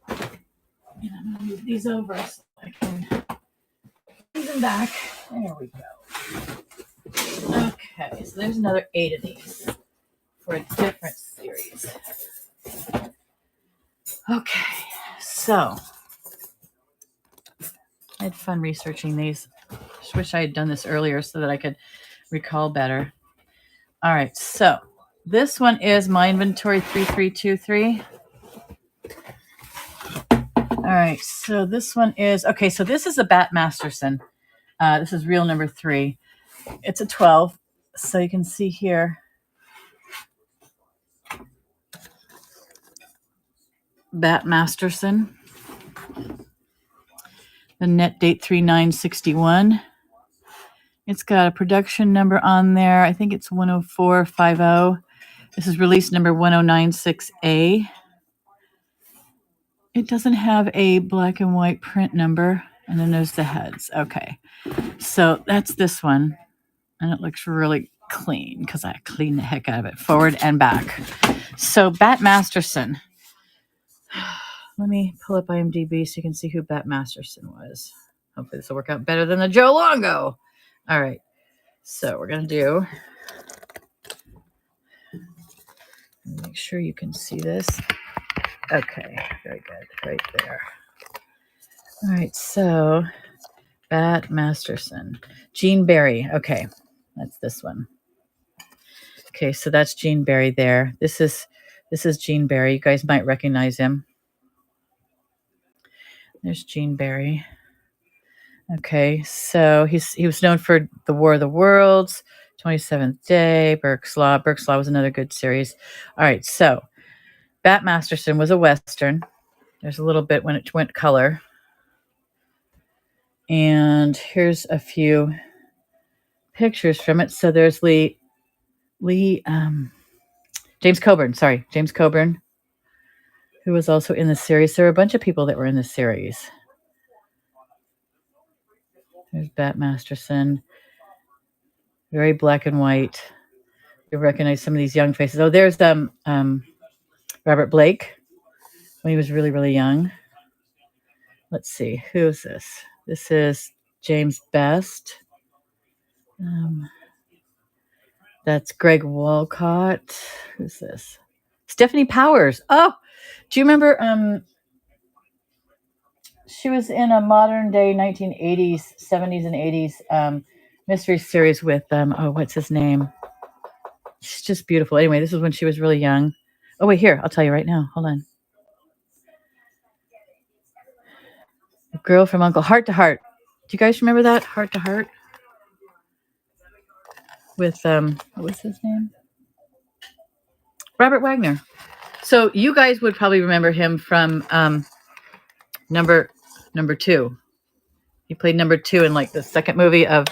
And I'm going to move these over so I can put them back. There we go. Okay, so there's another 8 of these for a different series. Okay, so I had fun researching these. Just wish I had done this earlier so that I could recall better. All right, so this one is my inventory 3323. All All right, so this one is, okay, so this is a Bat Masterson. This is reel number 3. It's a 12, so you can see here. Bat Masterson. The net date 3961. It's got a production number on there. I think it's 10450. This is release number 1096A. It doesn't have a black and white print number. And then there's the heads. Okay. So that's this one. And it looks really clean because I cleaned the heck out of it forward and back. So Bat Masterson. Let me pull up IMDb so you can see who Bat Masterson was. Hopefully this will work out better than the Joe Longo. All right. So we're going to do... Make sure you can see this. Okay, very good. Right there. All right, so Bat Masterson. Gene Barry. Okay, that's this one. Okay, so that's Gene Barry there. This is Gene Barry. You guys might recognize him. There's Gene Barry. Okay, so he was known for The War of the Worlds, 27th Day, Burke's Law. Burke's Law was another good series. All right, so Bat Masterson was a Western. There's a little bit when it went color. And here's a few pictures from it. So there's James Coburn, who was also in the series. There were a bunch of people that were in the series. There's Bat Masterson. Very black and white. You recognize some of these young faces. Oh, there's Robert Blake when he was really, really young. Let's see. Who is this? This is James Best. That's Greg Walcott. Who's this? Stephanie Powers. Oh, do you remember? She was in a modern day 1980s, 70s, and 80s mystery series with what's his name? She's just beautiful. Anyway, this is when she was really young. Oh wait, here, I'll tell you right now. Hold on. The Girl from Uncle. Heart to Heart. Do you guys remember that? Heart to Heart. With what was his name? Robert Wagner. So you guys would probably remember him from number 2. He played number 2 in like the second movie of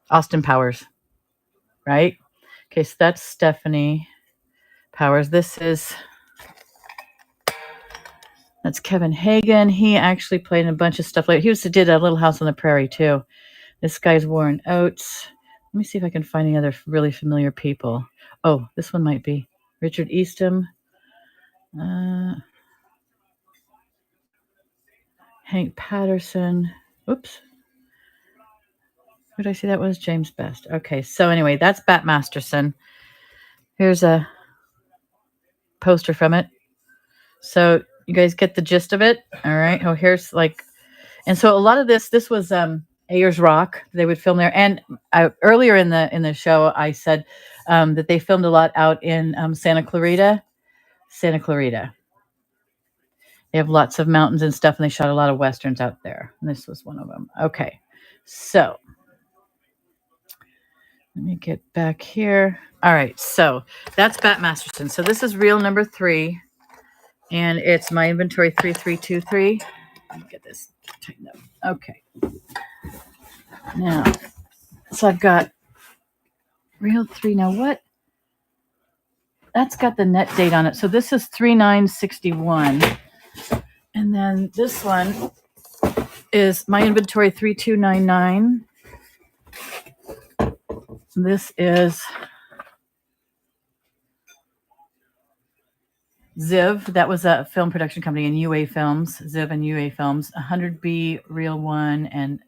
Austin Powers. Right? Okay, so that's Stephanie Powers. That's Kevin Hagen. He actually played in a bunch of stuff. Like he did a Little House on the Prairie too. This guy's Warren Oates. Let me see if I can find any other really familiar people. Oh, this one might be Richard Eastham. Hank Patterson. Oops. Who did I see that was? James Best. Okay, so anyway, that's Bat Masterson. Here's a poster from it. So you guys get the gist of it? All right. Oh, here's and so a lot of this was Ayers Rock. They would film there. And earlier in the show, I said that they filmed a lot out in Santa Clarita. They have lots of mountains and stuff, and they shot a lot of Westerns out there. And this was one of them. Okay. So let me get back here. All right. So that's Bat Masterson. So this is reel number 3. And it's my inventory 3323. Let me get this tightened up. Okay. Now, so I've got reel 3. Now what? That's got the net date on it. So this is 3961. And then this one is my inventory 3299. This is Ziv. That was a film production company in UA Films. Ziv and UA Films. 100B, Reel 1, and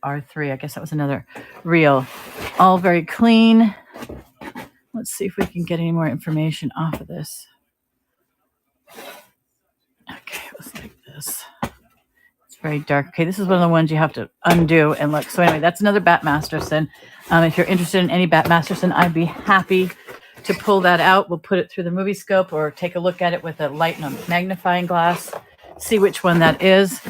R3. I guess that was another reel. All very clean. Let's see if we can get any more information off of this. Okay, it was like this. It's very dark. Okay, this is one of the ones you have to undo and look. So anyway, that's another Bat Masterson. If you're interested in any Bat Masterson, I'd be happy to pull that out, we'll put it through the movie scope or take a look at it with a light and a magnifying glass, see which one that is.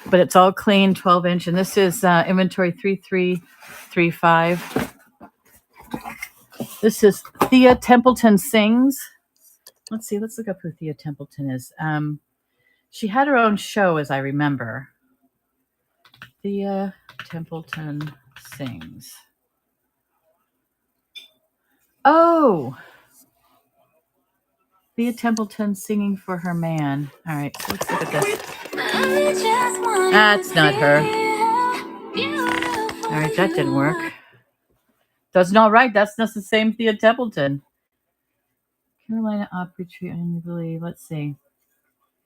But it's all clean, 12-inch. And this is inventory 3335. This is Thea Templeton Sings. Let's see. Let's look up who Thea Templeton is. She had her own show, as I remember. Thea Templeton Sings. Oh! Thea Templeton singing for her man. All right, so let's look at this. That's not her. All right, that didn't work. That's not right. That's not the same Thea Templeton. Carolina Opry Tree, I believe. Let's see.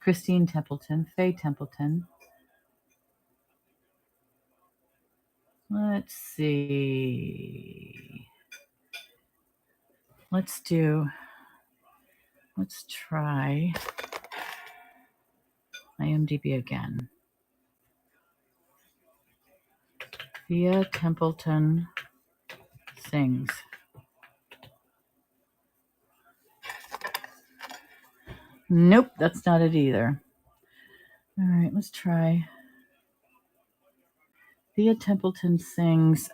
Christine Templeton, Faye Templeton. Let's see. Let's try IMDb again. Thea Templeton Sings. Nope, that's not it either. All right, let's try Thea Templeton Sings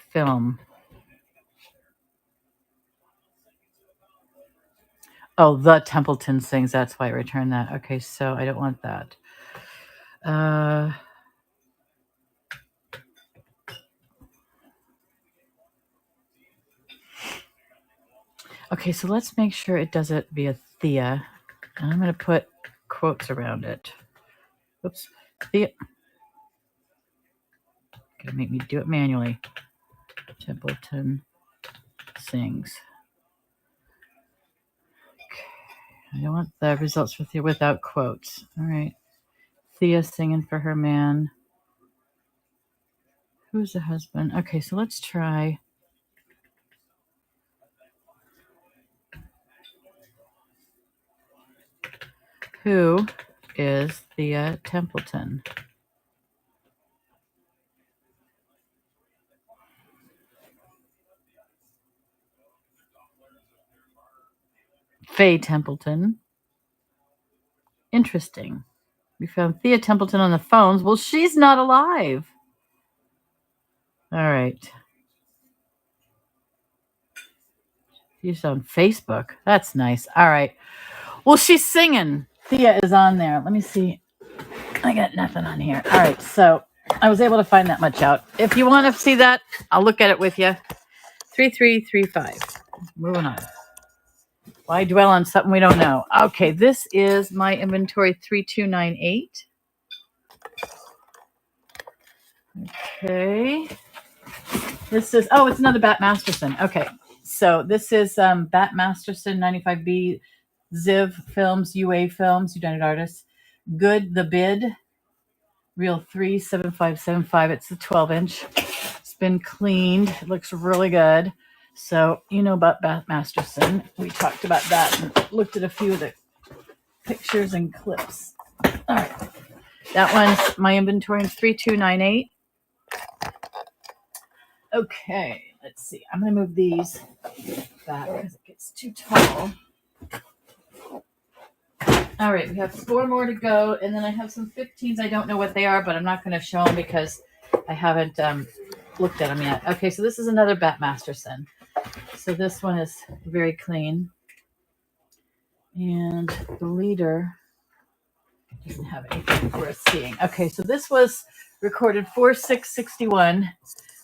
film. Oh, The Templeton Sings. That's why I returned that. Okay, so I don't want that. Okay, so let's make sure it does it via Thea. And I'm going to put quotes around it. Oops. Thea. Going to make me do it manually. Templeton Sings. Okay. I don't want the results for Thea without quotes. All right. Thea singing for her man. Who's the husband? Okay, so let's try. Who is Thea Templeton? Faye Templeton. Interesting. We found Thea Templeton on the phones. Well, she's not alive. All right. She's on Facebook. That's nice. All right. Well, she's singing. Thea is on there. Let me see. I got nothing on here. All right. So I was able to find that much out. If you want to see that, I'll look at it with you. 3335. Moving on. Why dwell on something we don't know? Okay. This is my inventory 3298. Okay. This is, it's another Bat Masterson. Okay. So this is Bat Masterson 95B, Ziv Films, UA Films, United Artists. Good the Bid, Reel 37575. It's a 12-inch. It's been cleaned. It looks really good. So you know about Bat Masterson. We talked about that and looked at a few of the pictures and clips. All right. That one's my inventory in 3298. Okay, let's see. I'm going to move these back because it gets too tall. All right, we have 4 more to go, and then I have some 15s. I don't know what they are, but I'm not going to show them because I haven't looked at them yet. Okay, so this is another Bat Masterson. So this one is very clean. And the leader doesn't have anything worth seeing. Okay, so this was recorded 4/6/61.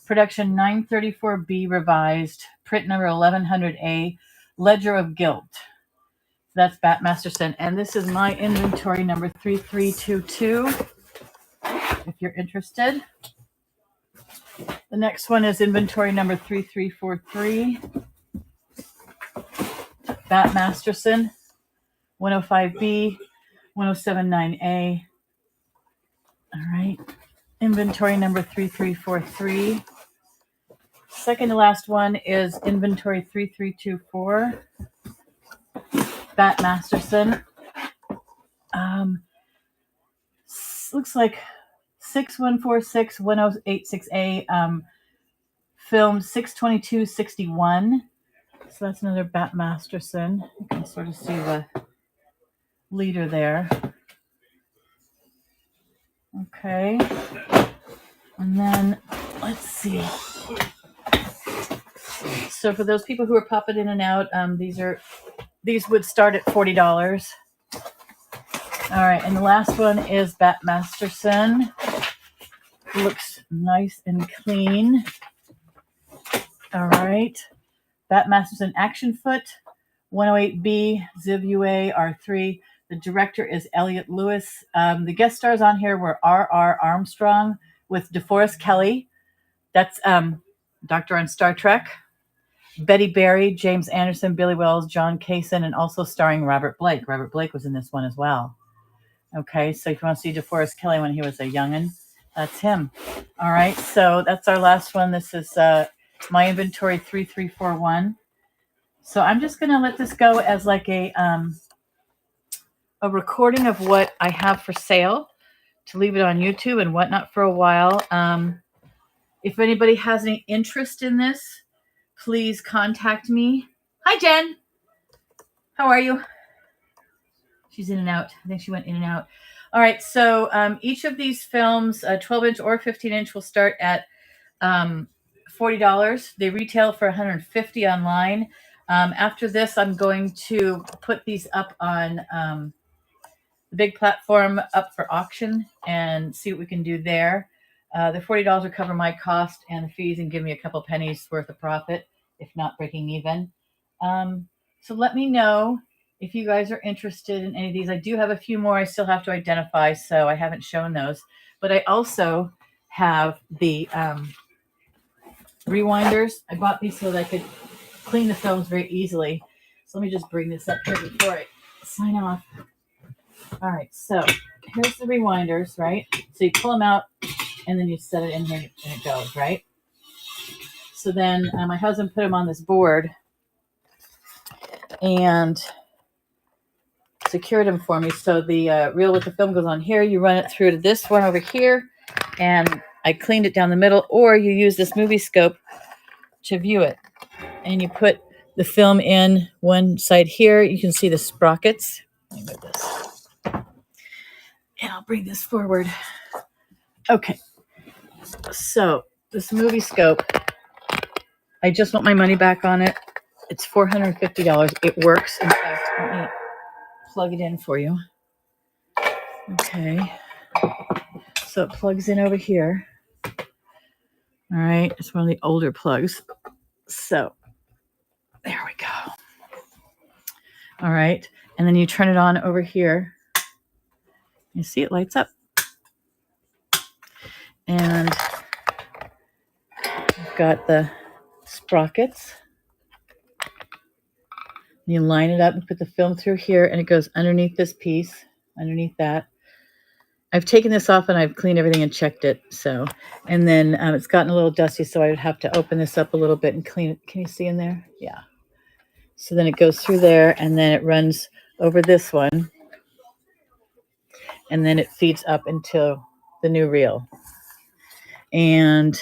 Production 934B revised, print number 1100A, Ledger of Guilt. That's Bat Masterson. And this is my inventory number 3322, if you're interested. The next one is inventory number 3343, Bat Masterson, 105B, 1079A. All right. Inventory number 3343. Second to last one is inventory 3324. Bat Masterson. Looks like 6146-1086A. Filmed 6/22/61. So that's another Bat Masterson. You can sort of see the leader there. Okay. And then let's see. So for those people who are popping in and out, these would start at $40. All right, and the last one is Bat Masterson. Looks nice and clean. All right. Bat Masterson Action Foot, 108B, Ziv UA, R3. The director is Elliot Lewis. The guest stars on here were R.R. Armstrong with DeForest Kelley. That's Doctor on Star Trek. Betty Barry, James Anderson, Billy Wells, John Kaysen, and also starring Robert Blake. Robert Blake was in this one as well. Okay, so if you want to see DeForest Kelley when he was a youngin', that's him. All right, so that's our last one. This is my inventory 3341. So I'm just going to let this go as like a recording of what I have for sale to leave it on YouTube and whatnot for a while. If anybody has any interest in this, please contact me. Hi, Jen. How are you? She's in and out. I think she went in and out. All right. So each of these films, 12-inch or 15-inch, will start at $40. They retail for $150 online. After this, I'm going to put these up on the big platform up for auction and see what we can do there. The $40 will cover my cost and the fees and give me a couple pennies worth of profit, if not breaking even. So let me know if you guys are interested in any of these. I do have a few more I still have to identify, so I haven't shown those. But I also have the rewinders. I bought these so that I could clean the films very easily. So let me just bring this up here before I sign off. All right, so here's the rewinders, right? So you pull them out, and then you set it in here, and it goes, right? So then my husband put them on this board and secured them for me. So the reel with the film goes on here. You run it through to this one over here, and I cleaned it down the middle, or you use this movie scope to view it. And you put the film in one side here. You can see the sprockets. Let me move this. And I'll bring this forward. Okay. So this movie scope, I just want my money back on it. It's $450. It works. In fact, let me plug it in for you. Okay. So it plugs in over here. All right. It's one of the older plugs. So there we go. All right. And then you turn it on over here. You see it lights up. And I've got the sprockets. You line it up and put the film through here, and it goes underneath this piece, underneath that. I've taken this off and I've cleaned everything and checked it. So, and then it's gotten a little dusty, so I would have to open this up a little bit and clean it. Can you see in there? Yeah. So then it goes through there, and then it runs over this one, and then it feeds up into the new reel. And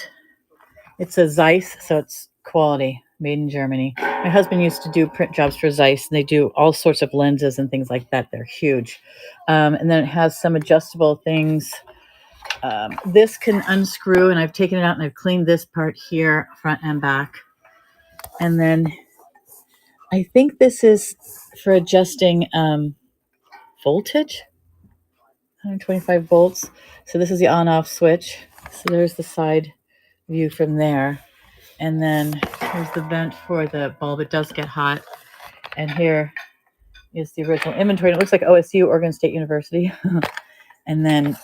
it's a Zeiss, so it's quality, made in Germany. My husband used to do print jobs for Zeiss, and they do all sorts of lenses and things like that. They're huge. And then it has some adjustable things. This can unscrew, and I've taken it out and I've cleaned this part here, front and back. And then I think this is for adjusting voltage, 125 volts. So this is the on-off switch. So there's the side view from there. And then here's the vent for the bulb. It does get hot. And here is the original inventory. It looks like OSU, Oregon State University. And then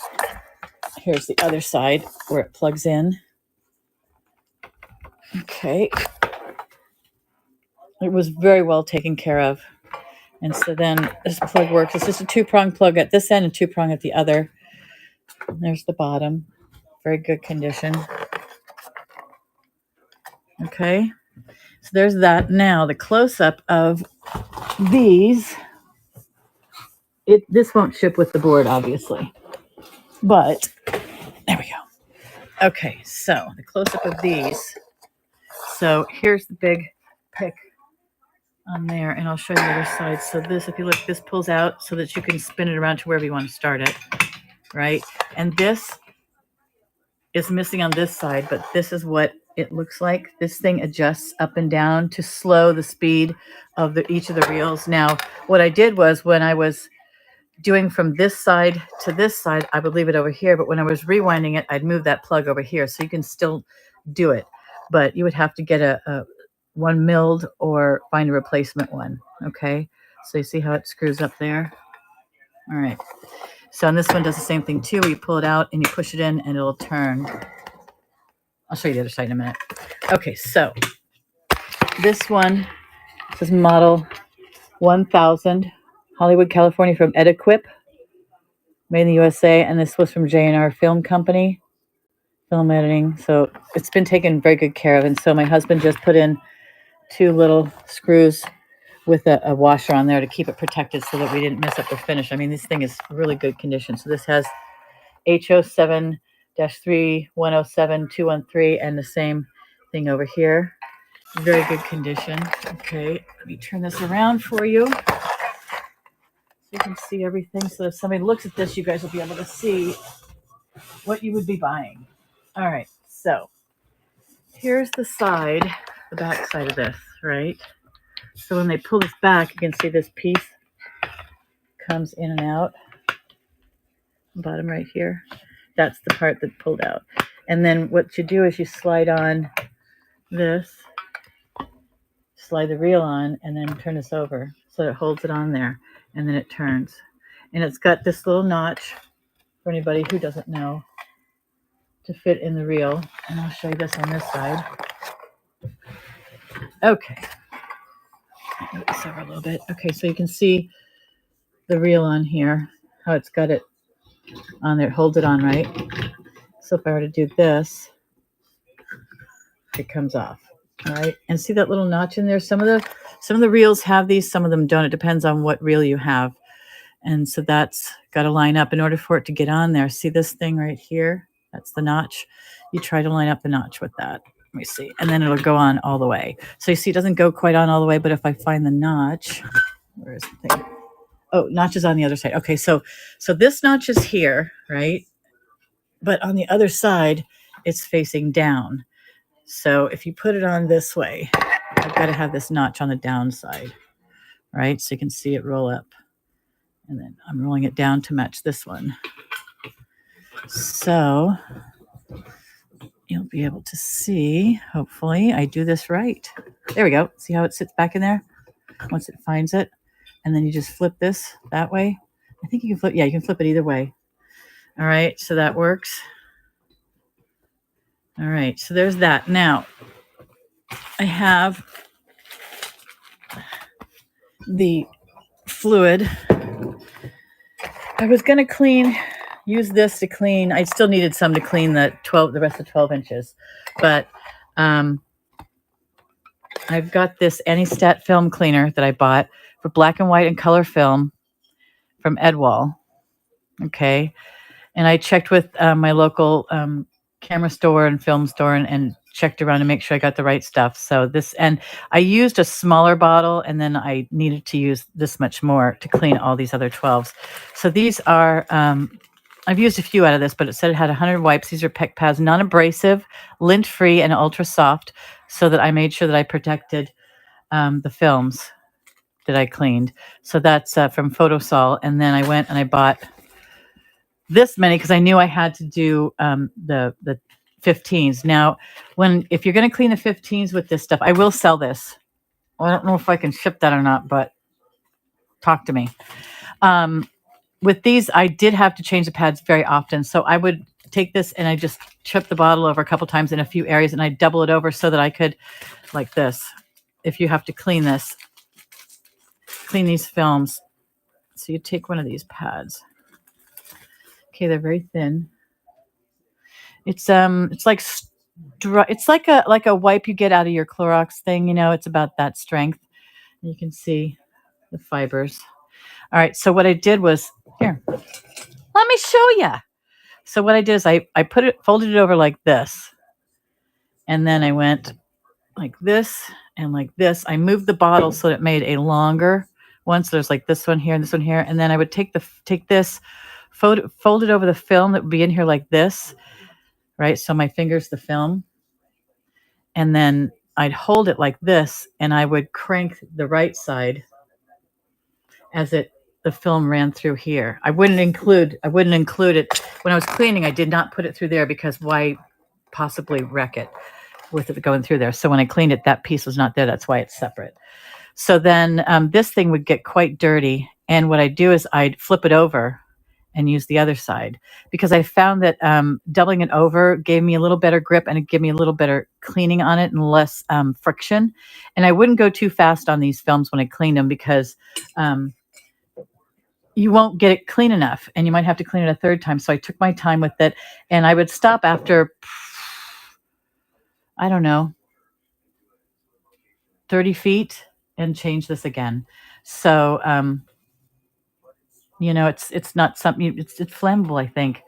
here's the other side where it plugs in. Okay. It was very well taken care of. And so then this plug works. It's just a two-prong plug at this end and two-prong at the other. And there's the bottom. Very good condition. Okay. So there's that. Now the close-up of these. This won't ship with the board, obviously. But there we go. Okay, so the close-up of these. So here's the big pick on there, and I'll show you the other side. So this, if you look, this pulls out so that you can spin it around to wherever you want to start it, right? And this is missing on this side, but this is what it looks like. This thing adjusts up and down to slow the speed of each of the reels. Now, what I did was when I was doing from this side to this side, I would leave it over here, but when I was rewinding it, I'd move that plug over here, so you can still do it, but you would have to get a one milled or find a replacement one. Okay, so you see how it screws up there. All right, so and this one does the same thing too, where you pull it out and you push it in and it'll turn. I'll show you the other side in a minute. Okay, so this one says model 1000, Hollywood, California, from Edequip, made in the USA, and this was from J&R Film Company, film editing. So it's been taken very good care of, and so my husband just put in 2 little screws with a washer on there to keep it protected so that we didn't mess up the finish. I mean, this thing is really good condition. So this has HO7-3107213 and the same thing over here. Very good condition. Okay, let me turn this around for you so you can see everything. So if somebody looks at this, you guys will be able to see what you would be buying. All right, so here's the back side of this, right? So when they pull this back, you can see this piece comes in and out. Bottom right here. That's the part that pulled out. And then what you do is you slide on this, slide the reel on, and then turn this over so it holds it on there, and then it turns. And it's got this little notch, for anybody who doesn't know, to fit in the reel. And I'll show you this on this side. Okay. Move this over a little bit. Okay, so you can see the reel on here, how it's got it on there. Hold it on, right? So if I were to do this, it comes off. All right, and see that little notch in there? Some of the reels have these, some of them don't. It depends on what reel you have. And so that's got to line up in order for it to get on there. See this thing right here? That's the notch. You try to line up the notch with that. Let me see. And then it'll go on all the way. So you see it doesn't go quite on all the way, but if I find the notch, where is the thing? Oh, notch is on the other side. Okay, so this notch is here, right? But on the other side, it's facing down. So if you put it on this way, I've got to have this notch on the downside, right? So you can see it roll up. And then I'm rolling it down to match this one. So you'll be able to see, hopefully, I do this right. There we go. See how it sits back in there? Once it finds it. And then you just flip this that way. I think you can flip, yeah, you can flip it either way. All right, so that works. All right, so there's that. Now, I have the fluid. I was going to use this to clean. I still needed some to clean the rest of 12 inches. But I've got this Anti-Stat film cleaner that I bought for black and white and color film from Edwall. Okay. And I checked with my local camera store and film store and checked around to make sure I got the right stuff. So and I used a smaller bottle, and then I needed to use this much more to clean all these other 12s. So these are, I've used a few out of this, but it said it had 100 wipes. These are Pec Pads, non-abrasive, lint-free, and ultra soft, so that I made sure that I protected the films that I cleaned. So that's from Photosol. And then I went and I bought this many because I knew I had to do the 15s. Now, if you're going to clean the 15s with this stuff, I will sell this. Well, I don't know if I can ship that or not, but talk to me. With these, I did have to change the pads very often. So I would take this and I just chip the bottle over a couple times in a few areas, and I double it over so that I could, like this, if you have to clean these films. So you take one of these pads. Okay, they're very thin. It's like it's like a wipe you get out of your Clorox thing, it's about that strength. You can see the fibers. All right, so what I did was, here, let me show you. So what I did is I folded it over like this, and then I went like this, and like this. I moved the bottle so that it made a longer one. So there's like this one here and this one here. And then I would take this, fold it over the film that would be in here like this, right? So my finger's the film. And then I'd hold it like this, and I would crank the right side as the film ran through here. I wouldn't include it when I was cleaning. I did not put it through there because why possibly wreck it with it going through there. So when I cleaned it, that piece was not there. That's why it's separate. So then this thing would get quite dirty. And what I'd do is I'd flip it over and use the other side, because I found that doubling it over gave me a little better grip, and it gave me a little better cleaning on it and less friction. And I wouldn't go too fast on these films when I cleaned them, because you won't get it clean enough, and you might have to clean it a third time. So I took my time with it, and I would stop after, I don't know, 30 feet and change this again. So, it's not something, it's flammable, I think.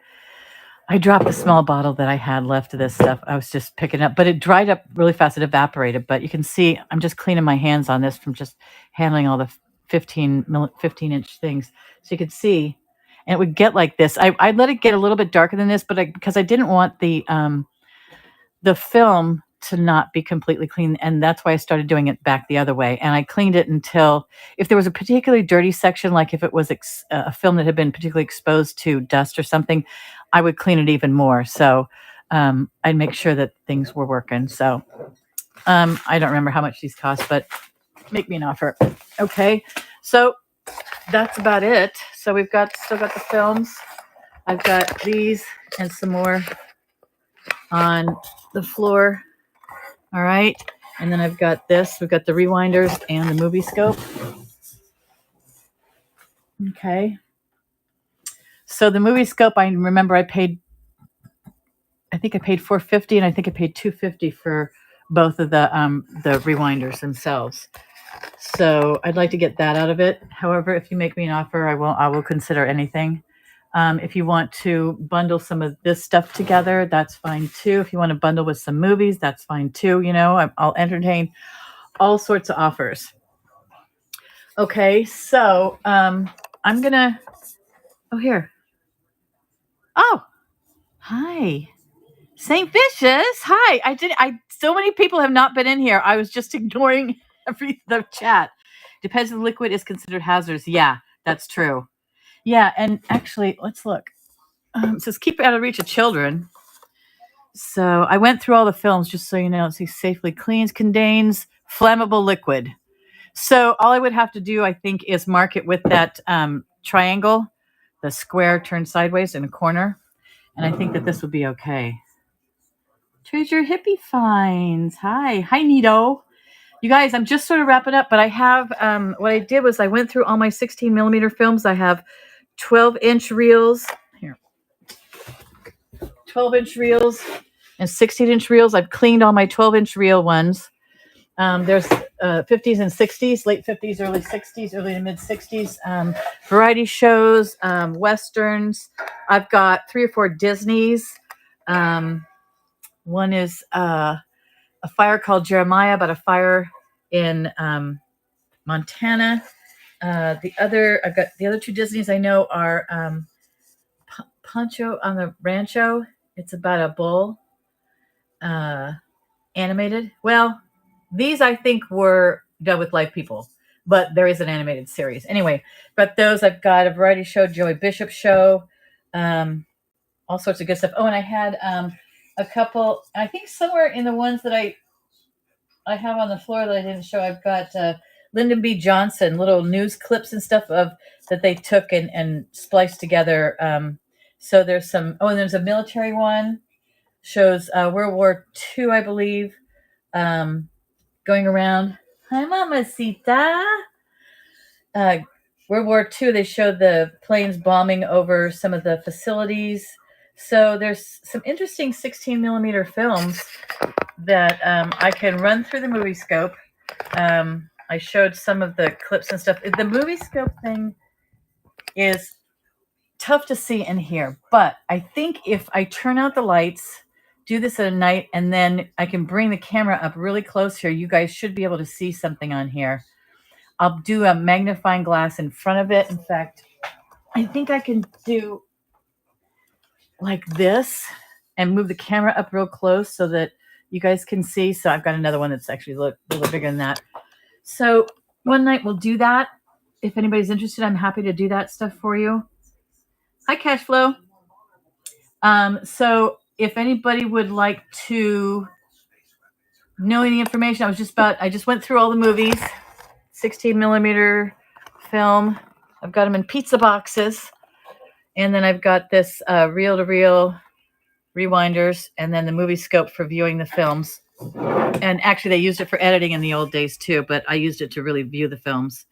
I dropped the small bottle that I had left of this stuff. I was just picking it up, but it dried up really fast. It evaporated, but you can see I'm just cleaning my hands on this from just handling all the 15-inch things. So you could see, and it would get like this. I let it get a little bit darker than this, but because I didn't want the film to not be completely clean, and that's why I started doing it back the other way. And I cleaned it until, if there was a particularly dirty section, like if it was a film that had been particularly exposed to dust or something, I would clean it even more. So I'd make sure that things were working. So I don't remember how much these cost, but make me an offer. Okay, so that's about it. So we've still got the films. I've got these and some more on the floor. All right. And then I've got this. We've got the rewinders and the movie scope. Okay. So the movie scope, I remember I think I paid $450, and I think I paid $250 for both of the rewinders themselves. So I'd like to get that out of it. However, if you make me an offer, I will consider anything. If you want to bundle some of this stuff together, that's fine too. If you want to bundle with some movies, that's fine too. I'll entertain all sorts of offers. Okay, so I'm gonna. Oh, here. Oh, hi, St. Vicious. Hi. So many people have not been in here. I was just ignoring the chat. Depends if the liquid is considered hazardous. Yeah, that's true. Yeah, and actually, let's look. It says keep it out of reach of children. So I went through all the films just so you know. It says safely cleans, contains flammable liquid. So all I would have to do, I think, is mark it with that triangle, the square turned sideways in a corner. And I think that this would be okay. Treasure Hippie Finds. Hi, Nito. You guys, I'm just sort of wrapping up, but I have, what I did was I went through all my 16 millimeter films. I have 12-inch reels. Here. 12-inch reels and 16-inch reels. I've cleaned all my 12-inch reel ones. There's 50s and 60s, late 50s, early 60s, early to mid 60s, variety shows, Westerns. I've got 3 or 4 Disneys. One is a fire called Jeremiah, about a fire in Montana. I've got the other 2 Disneys I know are Pancho on the Rancho. It's about a bull, animated. Well, these I think were done with live people, but there is an animated series. Anyway, but those I've got a variety show, Joey Bishop show, all sorts of good stuff. Oh, and I had a couple, I think somewhere in the ones that I have on the floor that I didn't show, I've got Lyndon B. Johnson, little news clips and stuff that they took and spliced together. So there's some, and there's a military one, shows World War II, I believe, going around. Hi, Mamacita. World War II, they showed the planes bombing over some of the facilities. So there's some interesting 16 millimeter films that I can run through the movie scope. I showed some of the clips and stuff. The movie scope thing is tough to see in here, but I think if I turn out the lights, do this at a night, and then I can bring the camera up really close here. You guys should be able to see something on here. I'll do a magnifying glass in front of it. In fact, I think I can do like this and move the camera up real close so that you guys can see. So I've got another one that's actually a little bigger than that. So one night we'll do that. If anybody's interested, I'm happy to do that stuff for you. Hi, Cashflow. So if anybody would like to know any information, I just went through all the movies, 16 millimeter film. I've got them in pizza boxes. And then I've got this reel-to-reel rewinders, and then the movie scope for viewing the films. And actually, they used it for editing in the old days too, but I used it to really view the films.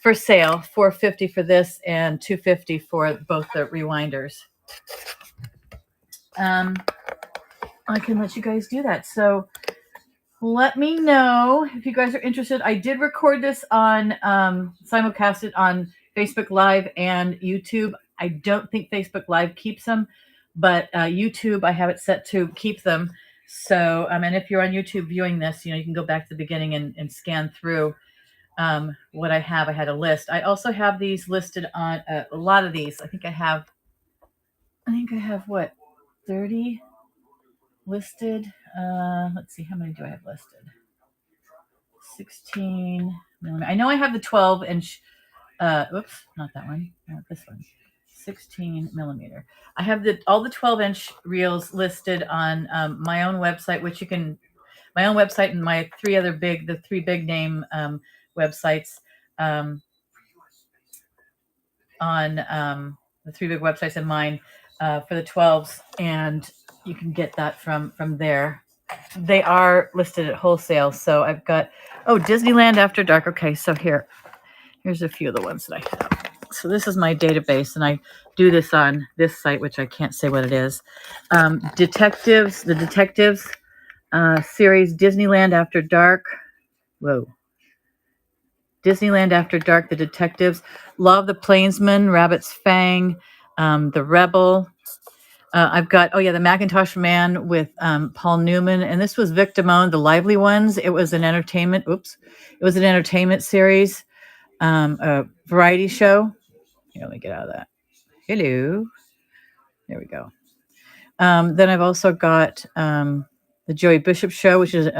For sale, $450 for this and $250 for both the rewinders. I can let you guys do that. So let me know if you guys are interested. I did record this on simulcast it on Facebook Live and YouTube. I don't think Facebook Live keeps them, but YouTube, I have it set to keep them. So, and if you're on YouTube viewing this, you can go back to the beginning and scan through what I have. I had a list. I also have these listed on a lot of these. I think I have what, 30 listed. Let's see, how many do I have listed? 16 millimeter. I know I have the 12 inch. Oops, not that one. Not this one. 16 millimeter. I have all the 12 inch reels listed on my own website, my own website and my the three big name websites on the three big websites of mine for the 12s, and you can get that from there. They are listed at wholesale. So I've got Disneyland After Dark. Okay, so here's a few of the ones that I have. So this is my database, and I do this on this site, which I can't say what it is. The Detectives series, Disneyland After Dark. Whoa. Disneyland After Dark, The Detectives. Law of the Plainsman, Rabbit's Fang, The Rebel. I've got, the Macintosh Man with Paul Newman. And this was Vic Damone, The Lively Ones. It was an entertainment series, a variety show. Here, let me get out of that. Hello. There we go. Then I've also got the Joey Bishop Show, which is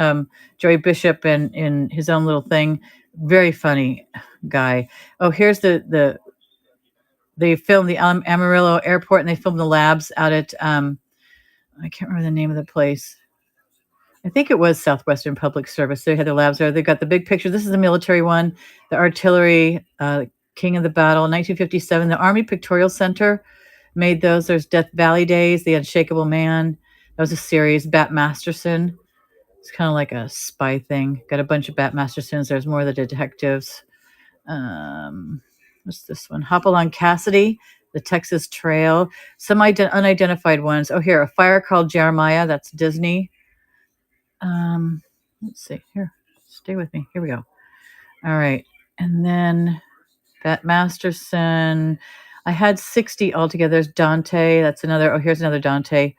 Joey Bishop in his own little thing. Very funny guy. Oh, here's they filmed the Amarillo Airport, and they filmed the labs out at, I can't remember the name of the place. I think it was Southwestern Public Service. They had their labs there. They got the big picture. This is the military one, the artillery, King of the Battle, 1957. The Army Pictorial Center made those. There's Death Valley Days, The Unshakable Man. That was a series. Bat Masterson. It's kind of like a spy thing. Got a bunch of Bat Mastersons. There's more of the detectives. What's this one? Hopalong Cassidy, The Texas Trail. Some unidentified ones. Oh, here, A Fire Called Jeremiah. That's Disney. Let's see. Here, stay with me. Here we go. All right. And then Bat Masterson. I had 60 altogether. There's Dante. That's another. Oh, here's another Dante.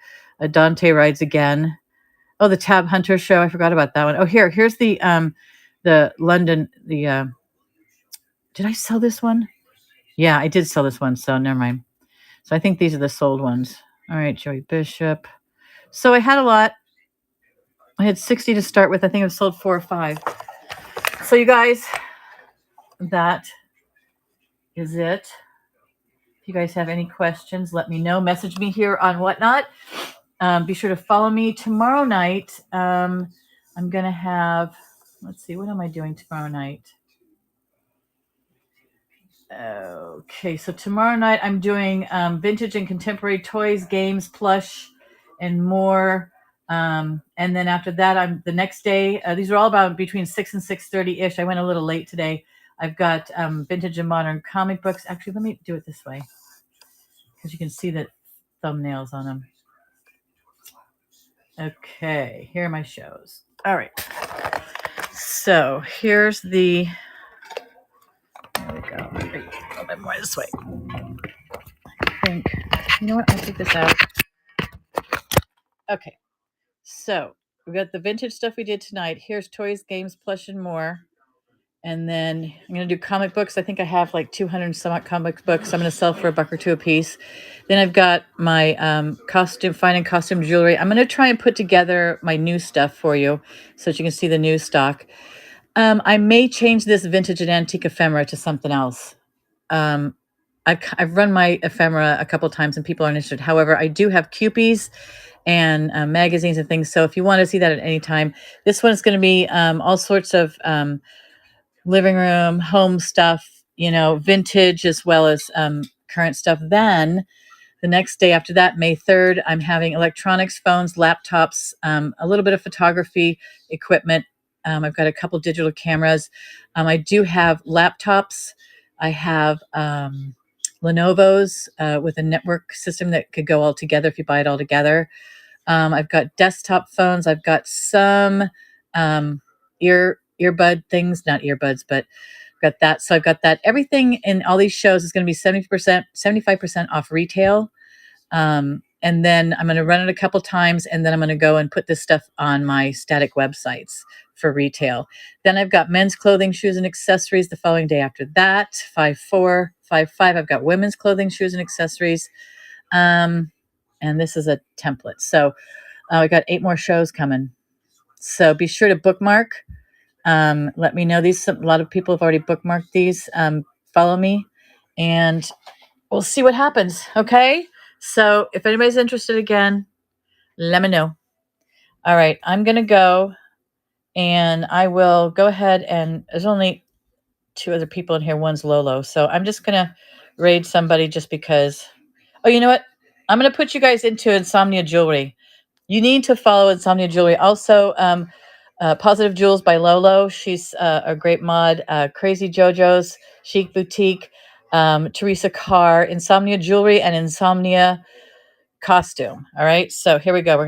Dante Rides Again. Oh, the Tab Hunter Show. I forgot about that one. Oh, here's the London. Did I sell this one? Yeah, I did sell this one. So never mind. So I think these are the sold ones. All right, Joey Bishop. So I had a lot. I had 60 to start with. I think I've sold 4 or 5. So you guys, that is it. If you guys have any questions, let me know. Message me here on Whatnot. Be sure to follow me tomorrow night. I'm going to have, let's see, what am I doing tomorrow night? Okay, so tomorrow night I'm doing vintage and contemporary toys, games, plush, and more. And then after that, the next day, these are all about between 6 and 6:30-ish. I went a little late today. I've got vintage and modern comic books. Actually, let me do it this way because you can see the thumbnails on them. Okay, here are my shows. All right. So here's there we go. A little bit more this way. I think, you know what? I'll take this out. Okay. So we got the vintage stuff we did tonight. Here's toys, games, plush, and more. And then I'm going to do comic books. I think I have like 200 and some odd comic books. I'm going to sell for $1 or $2 a piece. Then I've got my fine and costume jewelry. I'm going to try and put together my new stuff for you so that you can see the new stock. I may change this vintage and antique ephemera to something else. I've run my ephemera a couple times and people aren't interested. However, I do have Cupies and magazines and things. So if you want to see that at any time, this one is going to be all sorts of living room, home stuff, vintage as well as current stuff. Then the next day after that, May 3rd, I'm having electronics, phones, laptops, a little bit of photography equipment. I've got a couple digital cameras. I do have laptops. I have Lenovo's with a network system that could go all together if you buy it all together. I've got desktop phones. I've got some earbud things, not earbuds, but I've got that. So I've got that. Everything in all these shows is going to be 70%, 75% off retail. And then I'm going to run it a couple times, and then I'm going to go and put this stuff on my static websites for retail. Then I've got men's clothing, shoes, and accessories the following day after that. 5/4, 5/5. I've got women's clothing, shoes, and accessories. And this is a template. So we got 8 more shows coming. So be sure to bookmark. Let me know these. A lot of people have already bookmarked these. Follow me, and we'll see what happens. Okay. So if anybody's interested again, let me know. All right. I'm going to go, and I will go ahead, and there's only 2 other people in here. One's Lolo. So I'm just going to raid somebody just because. Oh, you know what? I'm going to put you guys into Insomnia Jewelry. You need to follow Insomnia Jewelry. Also, Positive Jewels by Lolo. She's a great mod. Crazy JoJo's, Chic Boutique, Teresa Carr, Insomnia Jewelry, and Insomnia Costume. All right. So here we go. We're going